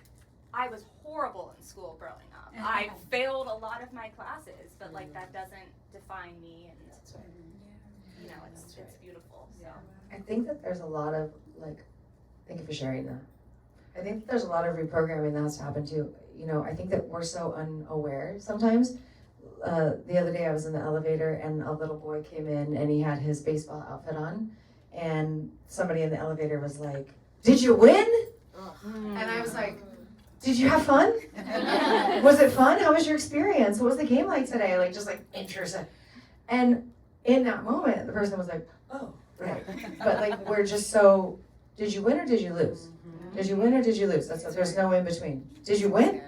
[SPEAKER 11] I was horrible in school growing up. I failed a lot of my classes, but like that doesn't define me, and you know, it's beautiful. So
[SPEAKER 4] I think that there's a lot of, like, thank you for sharing that. I think that there's a lot of reprogramming that has to happen too. You know, I think that we're so unaware sometimes. The other day I was in the elevator and a little boy came in and he had his baseball outfit on, and somebody in the elevator was like, "Did you win?" And I was like, "Did you have fun? Was it fun? How was your experience? What was the game like today?" Like, just like interested. And in that moment, the person was like, "Oh, right." But like, we're just so, did you win or did you lose? Did you win or did you lose? There's no in between. Did you win?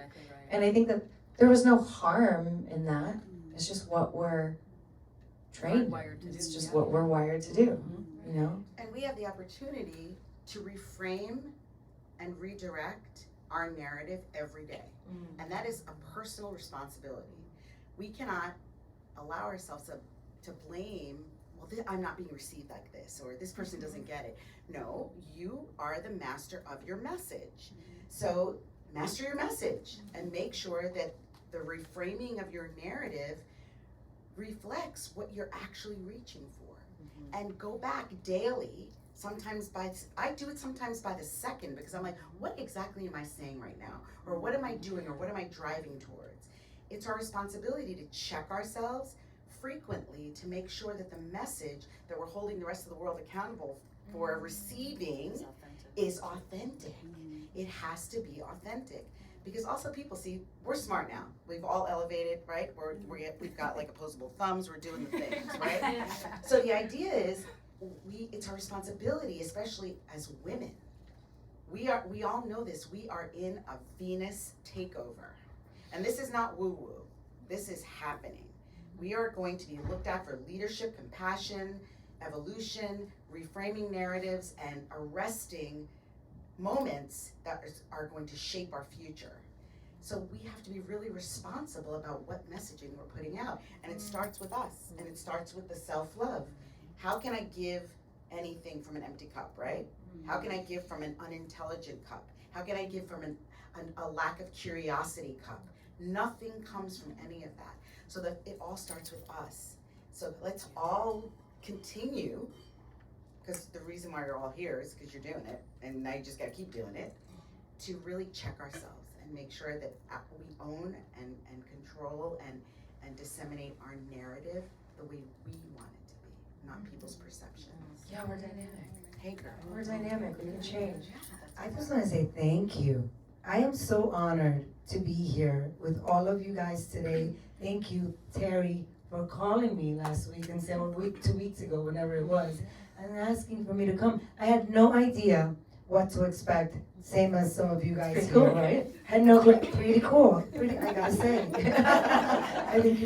[SPEAKER 4] And I think that there was no harm in that. It's just what we're trained. It's just what we're wired to do, you know?
[SPEAKER 6] And we have the opportunity to reframe and redirect our narrative every day. And that is a personal responsibility. We cannot allow ourselves to blame, well, I'm not being received like this, or this person doesn't get it. No, you are the master of your message. So master your message and make sure that the reframing of your narrative reflects what you're actually reaching for. And go back daily, sometimes I do it sometimes by the second, because I'm like, what exactly am I saying right now? Or what am I doing, or what am I driving towards? It's our responsibility to check ourselves frequently to make sure that the message that we're holding the rest of the world accountable for receiving is authentic. It has to be authentic. Because also people see, we're smart now. We've all elevated, right? We've got like opposable thumbs, we're doing the things, right? So the idea is, it's our responsibility, especially as women. We all know this, we are in a Venus takeover. And this is not woo-woo, this is happening. We are going to be looked at for leadership, compassion, evolution, reframing narratives, and arresting moments that are going to shape our future. So we have to be really responsible about what messaging we're putting out. And it starts with us, and it starts with the self-love. How can I give anything from an empty cup, right? How can I give from an unintelligent cup? How can I give from a lack of curiosity cup? Nothing comes from any of that. So that it all starts with us. So let's all continue, because the reason why you're all here is because you're doing it, and now you just gotta keep doing it, to really check ourselves and make sure that we own and control and disseminate our narrative the way we want it to be, not people's perceptions.
[SPEAKER 4] Yeah, we're dynamic.
[SPEAKER 6] Hey girl.
[SPEAKER 4] We're dynamic, we can change.
[SPEAKER 2] I just want to say thank you. I am so honored to be here with all of you guys today. Thank you, Terry, for calling me last week and saying, 2 weeks ago, whenever it was, and asking for me to come. I had no idea what to expect, same as some of you guys here, right? Had no clue. Pretty cool. I gotta say. I think